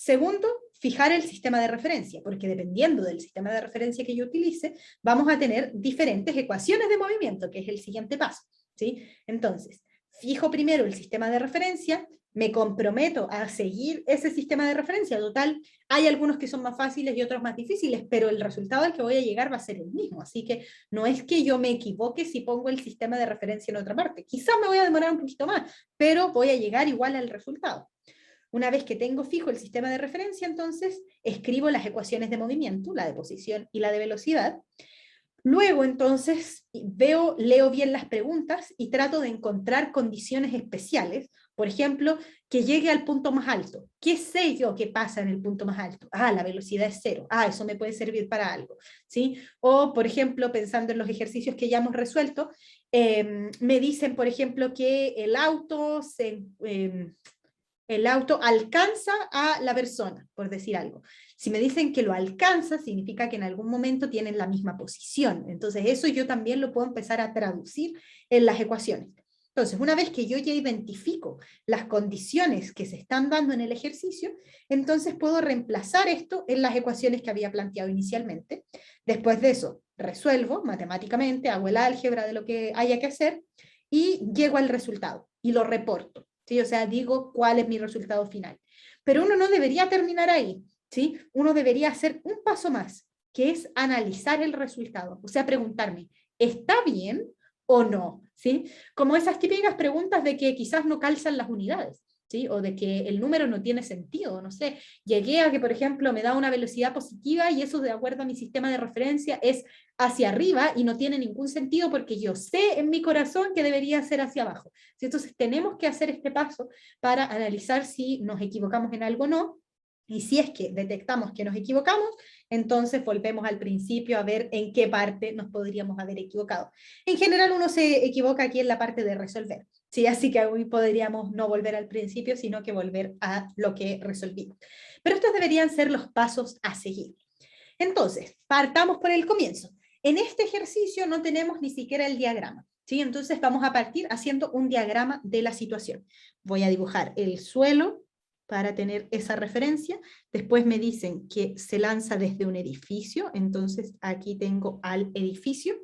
Segundo, fijar el sistema de referencia, porque dependiendo del sistema de referencia que yo utilice, vamos a tener diferentes ecuaciones de movimiento, que es el siguiente paso, ¿sí? Entonces, fijo primero el sistema de referencia, me comprometo a seguir ese sistema de referencia. Total, hay algunos que son más fáciles y otros más difíciles, pero el resultado al que voy a llegar va a ser el mismo, así que no es que yo me equivoque si pongo el sistema de referencia en otra parte. Quizás me voy a demorar un poquito más, pero voy a llegar igual al resultado. Una vez que tengo fijo el sistema de referencia, entonces escribo las ecuaciones de movimiento, la de posición y la de velocidad. Luego, entonces, leo bien las preguntas y trato de encontrar condiciones especiales. Por ejemplo, que llegue al punto más alto. ¿Qué sé yo que pasa en el punto más alto? Ah, la velocidad es 0. Ah, eso me puede servir para algo, ¿sí? O, por ejemplo, pensando en los ejercicios que ya hemos resuelto, me dicen, por ejemplo, que el auto alcanza a la persona, por decir algo. Si me dicen que lo alcanza, significa que en algún momento tienen la misma posición. Entonces eso yo también lo puedo empezar a traducir en las ecuaciones. Entonces, una vez que yo ya identifico las condiciones que se están dando en el ejercicio, entonces puedo reemplazar esto en las ecuaciones que había planteado inicialmente. Después de eso, resuelvo matemáticamente, hago el álgebra de lo que haya que hacer y llego al resultado y lo reporto. ¿Sí? O sea, digo cuál es mi resultado final. Pero uno no debería terminar ahí, ¿sí? Uno debería hacer un paso más, que es analizar el resultado. O sea, preguntarme, ¿está bien o no? ¿Sí? Como esas típicas preguntas de que quizás no calzan las unidades, ¿sí? O de que el número no tiene sentido, no sé. Llegué a que, por ejemplo, me da una velocidad positiva y eso, de acuerdo a mi sistema de referencia, es hacia arriba y no tiene ningún sentido porque yo sé en mi corazón que debería ser hacia abajo. ¿Sí? Entonces tenemos que hacer este paso para analizar si nos equivocamos en algo o no, y si es que detectamos que nos equivocamos, entonces volvemos al principio a ver en qué parte nos podríamos haber equivocado. En general uno se equivoca aquí en la parte de resolver, ¿sí? Así que hoy podríamos no volver al principio, sino que volver a lo que resolvimos. Pero estos deberían ser los pasos a seguir. Entonces, partamos por el comienzo. En este ejercicio no tenemos ni siquiera el diagrama, ¿sí? Entonces vamos a partir haciendo un diagrama de la situación. Voy a dibujar el suelo para tener esa referencia. Después me dicen que se lanza desde un edificio, entonces aquí tengo al edificio.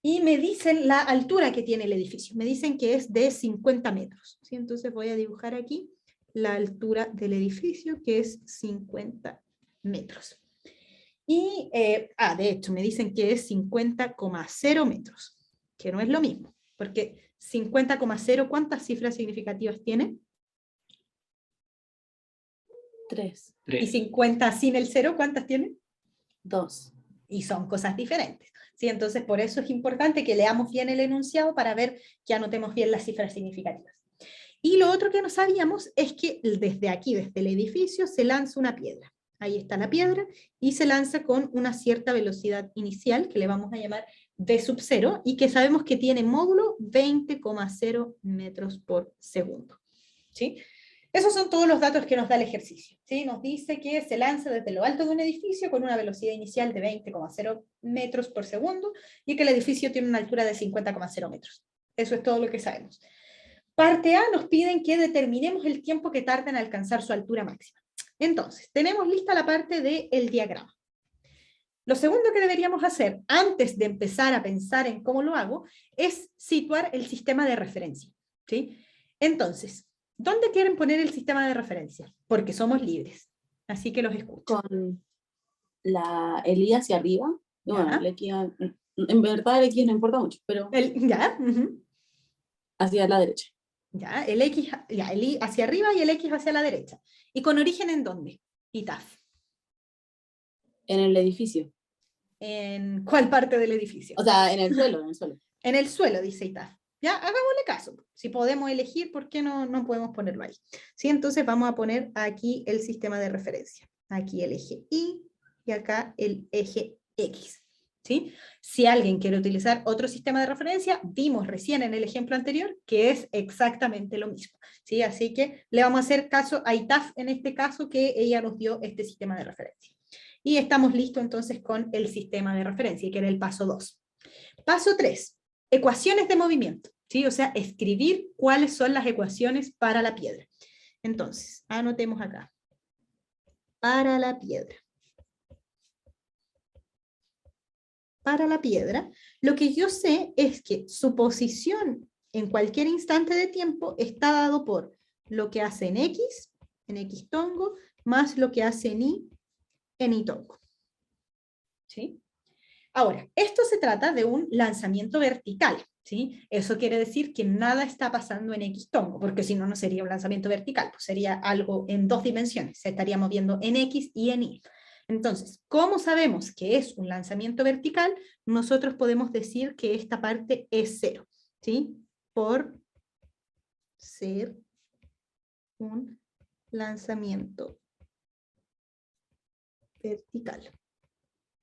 Y me dicen la altura que tiene el edificio. Me dicen que es de 50 metros, ¿sí? Entonces voy a dibujar aquí la altura del edificio, que es 50 metros. Y, de hecho, me dicen que es 50,0 metros, que no es lo mismo, porque 50,0, ¿cuántas cifras significativas tiene? 3, Y 50 sin el 0, ¿cuántas tiene? 2. Y son cosas diferentes, ¿sí? Entonces, por eso es importante que leamos bien el enunciado para ver que anotemos bien las cifras significativas. Y lo otro que no sabíamos es que desde aquí, desde el edificio, se lanza una piedra. Ahí está la piedra, y se lanza con una cierta velocidad inicial, que le vamos a llamar v sub 0, y que sabemos que tiene módulo 20,0 metros por segundo. ¿Sí? Esos son todos los datos que nos da el ejercicio, ¿sí? Nos dice que se lanza desde lo alto de un edificio con una velocidad inicial de 20,0 metros por segundo, y que el edificio tiene una altura de 50,0 metros. Eso es todo lo que sabemos. Parte A nos piden que determinemos el tiempo que tarda en alcanzar su altura máxima. Entonces, tenemos lista la parte del diagrama. Lo segundo que deberíamos hacer, antes de empezar a pensar en cómo lo hago, es situar el sistema de referencia, ¿sí? Entonces, ¿dónde quieren poner el sistema de referencia? Porque somos libres, así que los escucho. Con el I hacia arriba. Ya. Bueno, el X, en verdad el X no importa mucho, pero Ya, hacia la derecha. ya, el X, ya, el Y hacia arriba y el X hacia la derecha. ¿Y con origen en dónde? ITAF. En el edificio. ¿En cuál parte del edificio? O sea, en el suelo, en el suelo. En el suelo, dice ITAF. Ya, hagámosle caso. Si podemos elegir, ¿por qué no podemos ponerlo ahí? ¿Sí? Entonces vamos a poner aquí el sistema de referencia. Aquí el eje Y y acá el eje X. ¿Sí? Si alguien quiere utilizar otro sistema de referencia, vimos recién en el ejemplo anterior que es exactamente lo mismo, ¿sí? Así que le vamos a hacer caso a ITAF en este caso, que ella nos dio este sistema de referencia. Y estamos listos entonces con el sistema de referencia, que era el paso 2. Paso 3, ecuaciones de movimiento, ¿sí? O sea, escribir cuáles son las ecuaciones para la piedra. Entonces, anotemos acá. para la piedra. Para la piedra, lo que yo sé es que su posición en cualquier instante de tiempo está dado por lo que hace en X tongo, más lo que hace en Y tongo. ¿Sí? Ahora, esto se trata de un lanzamiento vertical, ¿sí? Eso quiere decir que nada está pasando en X tongo, porque si no, no sería un lanzamiento vertical, pues sería algo en 2 dimensiones, se estaría moviendo en X y en Y. Entonces, ¿cómo sabemos que es un lanzamiento vertical? Nosotros podemos decir que esta parte es 0, ¿sí? Por ser un lanzamiento vertical.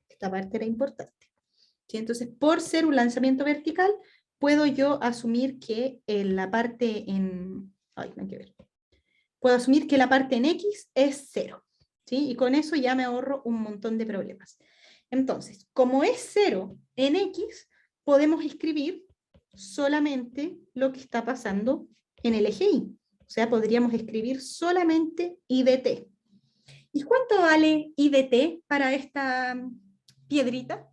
Esta parte era importante. ¿Sí? Entonces, por ser un lanzamiento vertical, puedo yo asumir que la parte en... Ay, no hay que ver. Puedo asumir que la parte en X es 0. ¿Sí? Y con eso ya me ahorro un montón de problemas. Entonces, como es 0 en X, podemos escribir solamente lo que está pasando en el eje Y. O sea, podríamos escribir solamente I de t. ¿Y cuánto vale I de t para esta piedrita?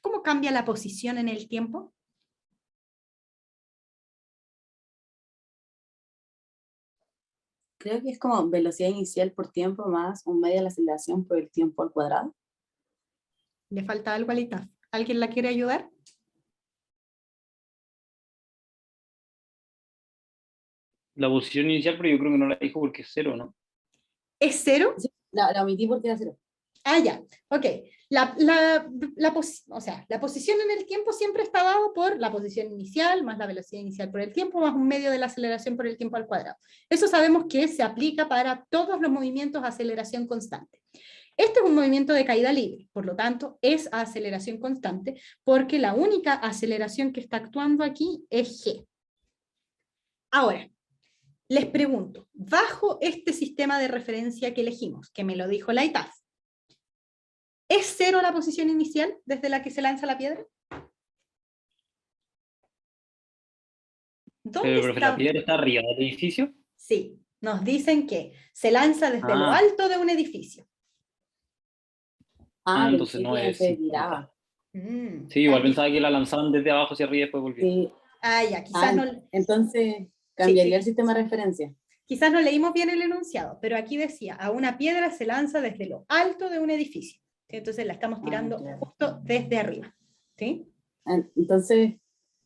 ¿Cómo cambia la posición en el tiempo? Creo que es como velocidad inicial por tiempo más un medio de la aceleración por el tiempo al cuadrado. ¿Le falta algo a la ITAF? ¿Alguien la quiere ayudar? La posición inicial, pero yo creo que no la dijo porque es 0, ¿no? ¿Es 0? Sí, la omití porque era 0. Ah, ya, ok. O sea, la posición en el tiempo siempre está dado por la posición inicial, más la velocidad inicial por el tiempo, más un medio de la aceleración por el tiempo al cuadrado. Eso sabemos que se aplica para todos los movimientos a aceleración constante. Este es un movimiento de caída libre, por lo tanto, es a aceleración constante, porque la única aceleración que está actuando aquí es G. Ahora, les pregunto, bajo este sistema de referencia que elegimos, que me lo dijo la ITAF, ¿es 0 la posición inicial desde la que se lanza la piedra? ¿Dónde Pero está? la piedra está arriba del edificio. Sí, nos dicen que se lanza desde lo alto de un edificio. Entonces pensé no que es se 50. tiraba. Sí, igual pensaba que la lanzaban desde abajo hacia arriba y después volvían. Sí. Ah, ya, quizás no... Entonces cambiaría Sí. el sistema de referencia. Quizás no leímos bien el enunciado, pero aquí decía, a una piedra se lanza desde lo alto de un edificio. ¿Sí? Entonces la estamos tirando claro. justo desde arriba. ¿Sí? Entonces,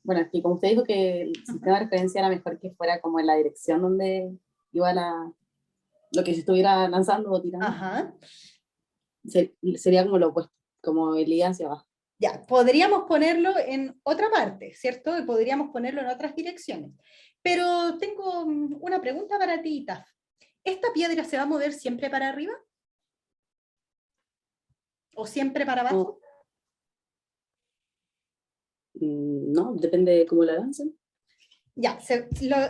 bueno, aquí como usted dijo que el sistema de referencia era mejor que fuera como en la dirección donde iba lo que se estuviera lanzando o tirando. Ajá. Sería como lo opuesto, como el I hacia abajo. Ya, podríamos ponerlo en otra parte, ¿cierto? Y podríamos ponerlo en otras direcciones. Pero tengo una pregunta para ti, Taf. ¿Esta piedra se va a mover siempre para arriba? ¿O siempre para abajo? No, depende de cómo la lancen. Ya,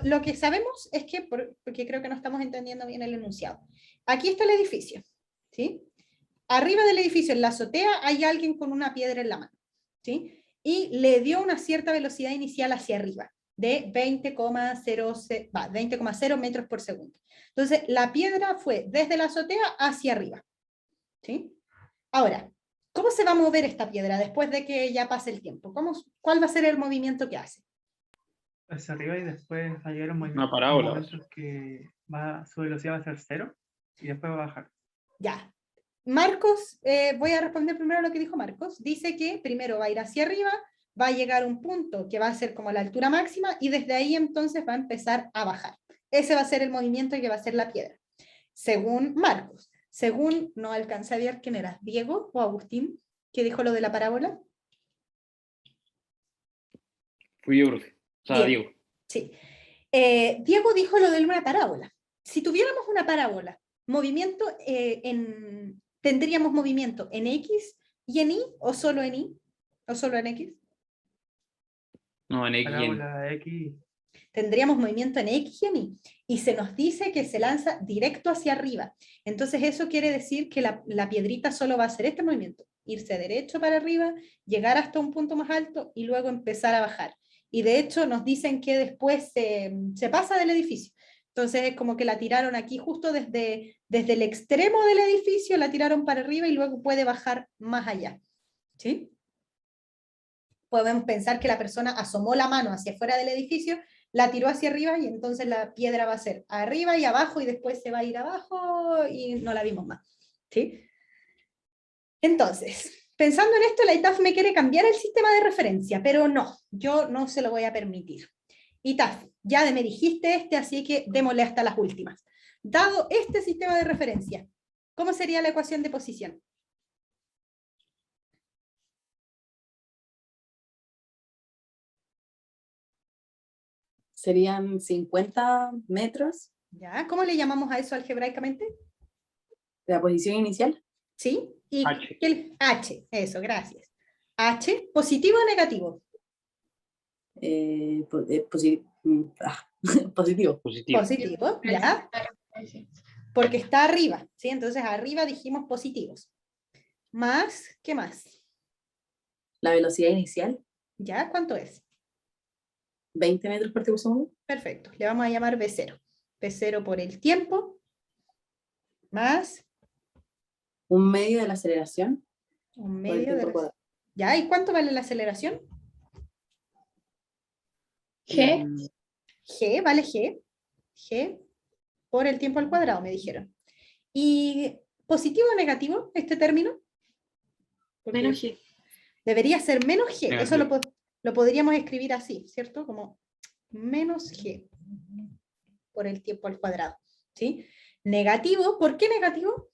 lo que sabemos es que, porque creo que no estamos entendiendo bien el enunciado. Aquí está el edificio, ¿sí? Arriba del edificio, en la azotea, hay alguien con una piedra en la mano, ¿sí? Y le dio una cierta velocidad inicial hacia arriba, de 20,0 metros por segundo. Entonces, la piedra fue desde la azotea hacia arriba, ¿sí? Ahora, ¿cómo se va a mover esta piedra después de que ya pase el tiempo? ¿Cuál va a ser el movimiento que hace? Hacia arriba y después va a llegar un Una parábola. momento que su velocidad va a ser 0 y después va a bajar. Ya. Marcos, voy a responder primero lo que dijo Marcos. Dice que primero va a ir hacia arriba, va a llegar a un punto que va a ser como la altura máxima y desde ahí entonces va a empezar a bajar. Ese va a ser el movimiento que va a hacer la piedra. Según Marcos. Según, no alcancé a ver quién era, Diego o Agustín, que dijo lo de la parábola. Fui yo, profe. O sea, Diego. Sí. Diego dijo lo de una parábola. Si tuviéramos una parábola, movimiento ¿tendríamos movimiento en X y en Y o solo en Y? ¿O solo en X? No, en X. Parábola X. Tendríamos movimiento en X y en Y. Y se nos dice que se lanza directo hacia arriba. Entonces eso quiere decir que la piedrita solo va a hacer este movimiento. Irse derecho para arriba, llegar hasta un punto más alto y luego empezar a bajar. Y de hecho nos dicen que después se pasa del edificio. Entonces es como que la tiraron aquí justo desde el extremo del edificio, la tiraron para arriba y luego puede bajar más allá. ¿Sí? Podemos pensar que la persona asomó la mano hacia afuera del edificio, la tiró hacia arriba y entonces la piedra va a ser arriba y abajo y después se va a ir abajo y no la vimos más. ¿Sí? Entonces, pensando en esto, la ITAF me quiere cambiar el sistema de referencia, pero no, yo no se lo voy a permitir. ITAF, ya me dijiste así que démosle hasta las últimas. Dado este sistema de referencia, ¿cómo sería la ecuación de posición? Serían 50 metros ¿Ya? ¿Cómo le llamamos a eso algebraicamente? de la posición inicial. ¿Sí? Y H. H, eso, gracias. H, ¿positivo o negativo? Positivo. Positivo. Positivo, ¿ya? Porque está arriba, ¿sí? Entonces arriba dijimos positivos. Más, ¿qué más? La velocidad inicial, ¿Ya? ¿Cuánto es? 20 metros por segundo. Perfecto, le vamos a llamar B0. B0 por el tiempo, más Un medio de la aceleración un por el medio tiempo de... cuadrado. ¿Ya? ¿Y cuánto vale la aceleración? G. G, vale G. G por el tiempo al cuadrado, me dijeron. ¿Y positivo o negativo este término? Porque Menos G. debería ser menos G. Eso Negativo. lo podríamos escribir así, ¿cierto? Como menos G por el tiempo al cuadrado. ¿Sí? Negativo, ¿por qué negativo?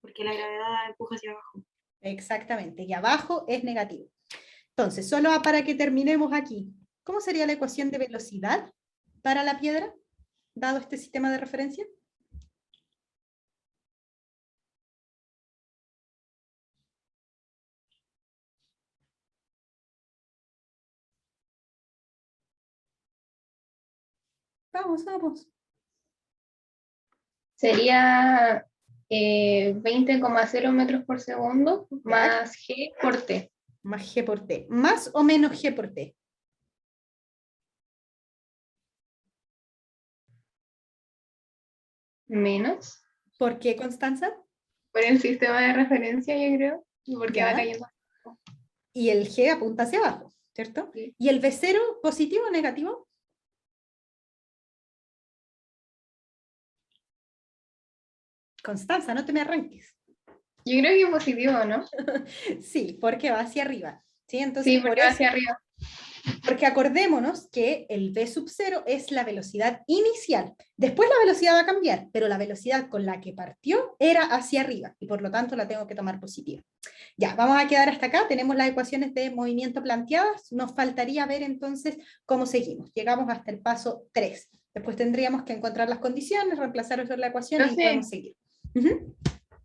Porque la gravedad empuja hacia abajo. Exactamente, y abajo es negativo. Entonces, solo para que terminemos aquí, ¿cómo sería la ecuación de velocidad para la piedra, dado este sistema de referencia? Vamos, vamos. Sería 20,0 metros por segundo más G por T. Más G por T. ¿Más o menos G por T? Menos. ¿Por qué, Constanza? Por el sistema de referencia, yo creo. Y porque Ya. va cayendo. Y el G apunta hacia abajo, ¿cierto? Sí. ¿Y el B0 positivo o negativo? Constanza, no te me arranques. Yo creo que positivo, ¿no? Sí, porque va hacia arriba. ¿Sí? Entonces, Sí, por porque va eso, hacia arriba. porque acordémonos que el v sub 0 es la velocidad inicial. Después la velocidad va a cambiar, pero la velocidad con la que partió era hacia arriba, y por lo tanto la tengo que tomar positiva. Ya, vamos a quedar hasta acá. Tenemos las ecuaciones de movimiento planteadas. Nos faltaría ver entonces cómo seguimos. Llegamos hasta el paso 3. Después tendríamos que encontrar las condiciones, reemplazar eso en la ecuación y Profe. podemos seguir.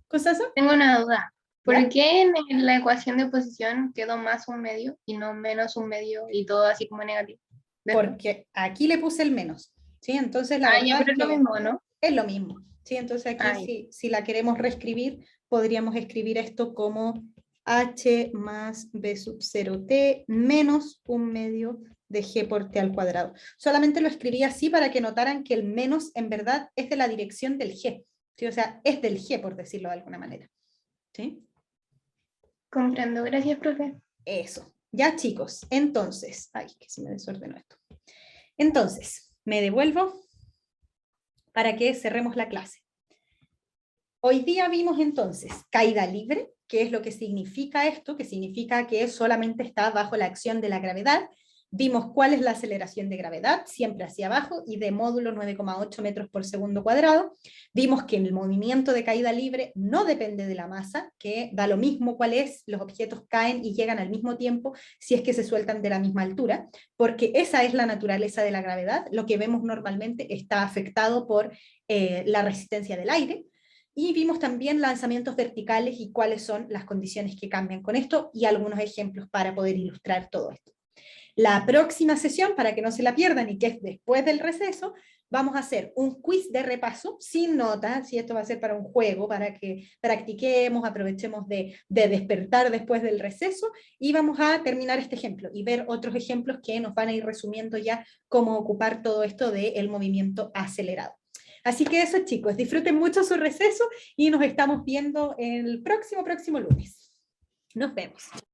¿Constanza? Tengo una duda. ¿Por ¿Ya? qué en la ecuación de posición quedó más un medio y no menos un medio y todo así como negativo? Porque aquí le puse el menos. ¿Sí? Entonces la Ya, verdad pero es es lo que mismo, ¿no? es lo mismo. ¿Sí? Entonces aquí Ah, ya. si la queremos reescribir, podríamos escribir esto como h más b sub 0t menos un medio de g por t al cuadrado. Solamente lo escribí así para que notaran que el menos en verdad es de la dirección del g. ¿Sí? O sea, es del g, por decirlo de alguna manera. ¿Sí? Comprendo. Gracias, profe. Eso. Ya, chicos, entonces, ay, que se me desordenó esto. Entonces, me devuelvo para que cerremos la clase. Hoy día vimos entonces caída libre, que es lo que significa esto, que significa que solamente está bajo la acción de la gravedad. Vimos cuál es la aceleración de gravedad, siempre hacia abajo, y de módulo 9,8 metros por segundo cuadrado. Vimos que el movimiento de caída libre no depende de la masa, que da lo mismo cuál es, los objetos caen y llegan al mismo tiempo si es que se sueltan de la misma altura, porque esa es la naturaleza de la gravedad. Lo que vemos normalmente está afectado por la resistencia del aire. Y vimos también lanzamientos verticales y cuáles son las condiciones que cambian con esto, y algunos ejemplos para poder ilustrar todo esto. La próxima sesión, para que no se la pierdan y que es después del receso, vamos a hacer un quiz de repaso sin notas, y esto va a ser para un juego, para que practiquemos, aprovechemos de despertar después del receso, y vamos a terminar este ejemplo y ver otros ejemplos que nos van a ir resumiendo ya cómo ocupar todo esto del movimiento acelerado. Así que eso, chicos, disfruten mucho su receso y nos estamos viendo el próximo lunes. Nos vemos.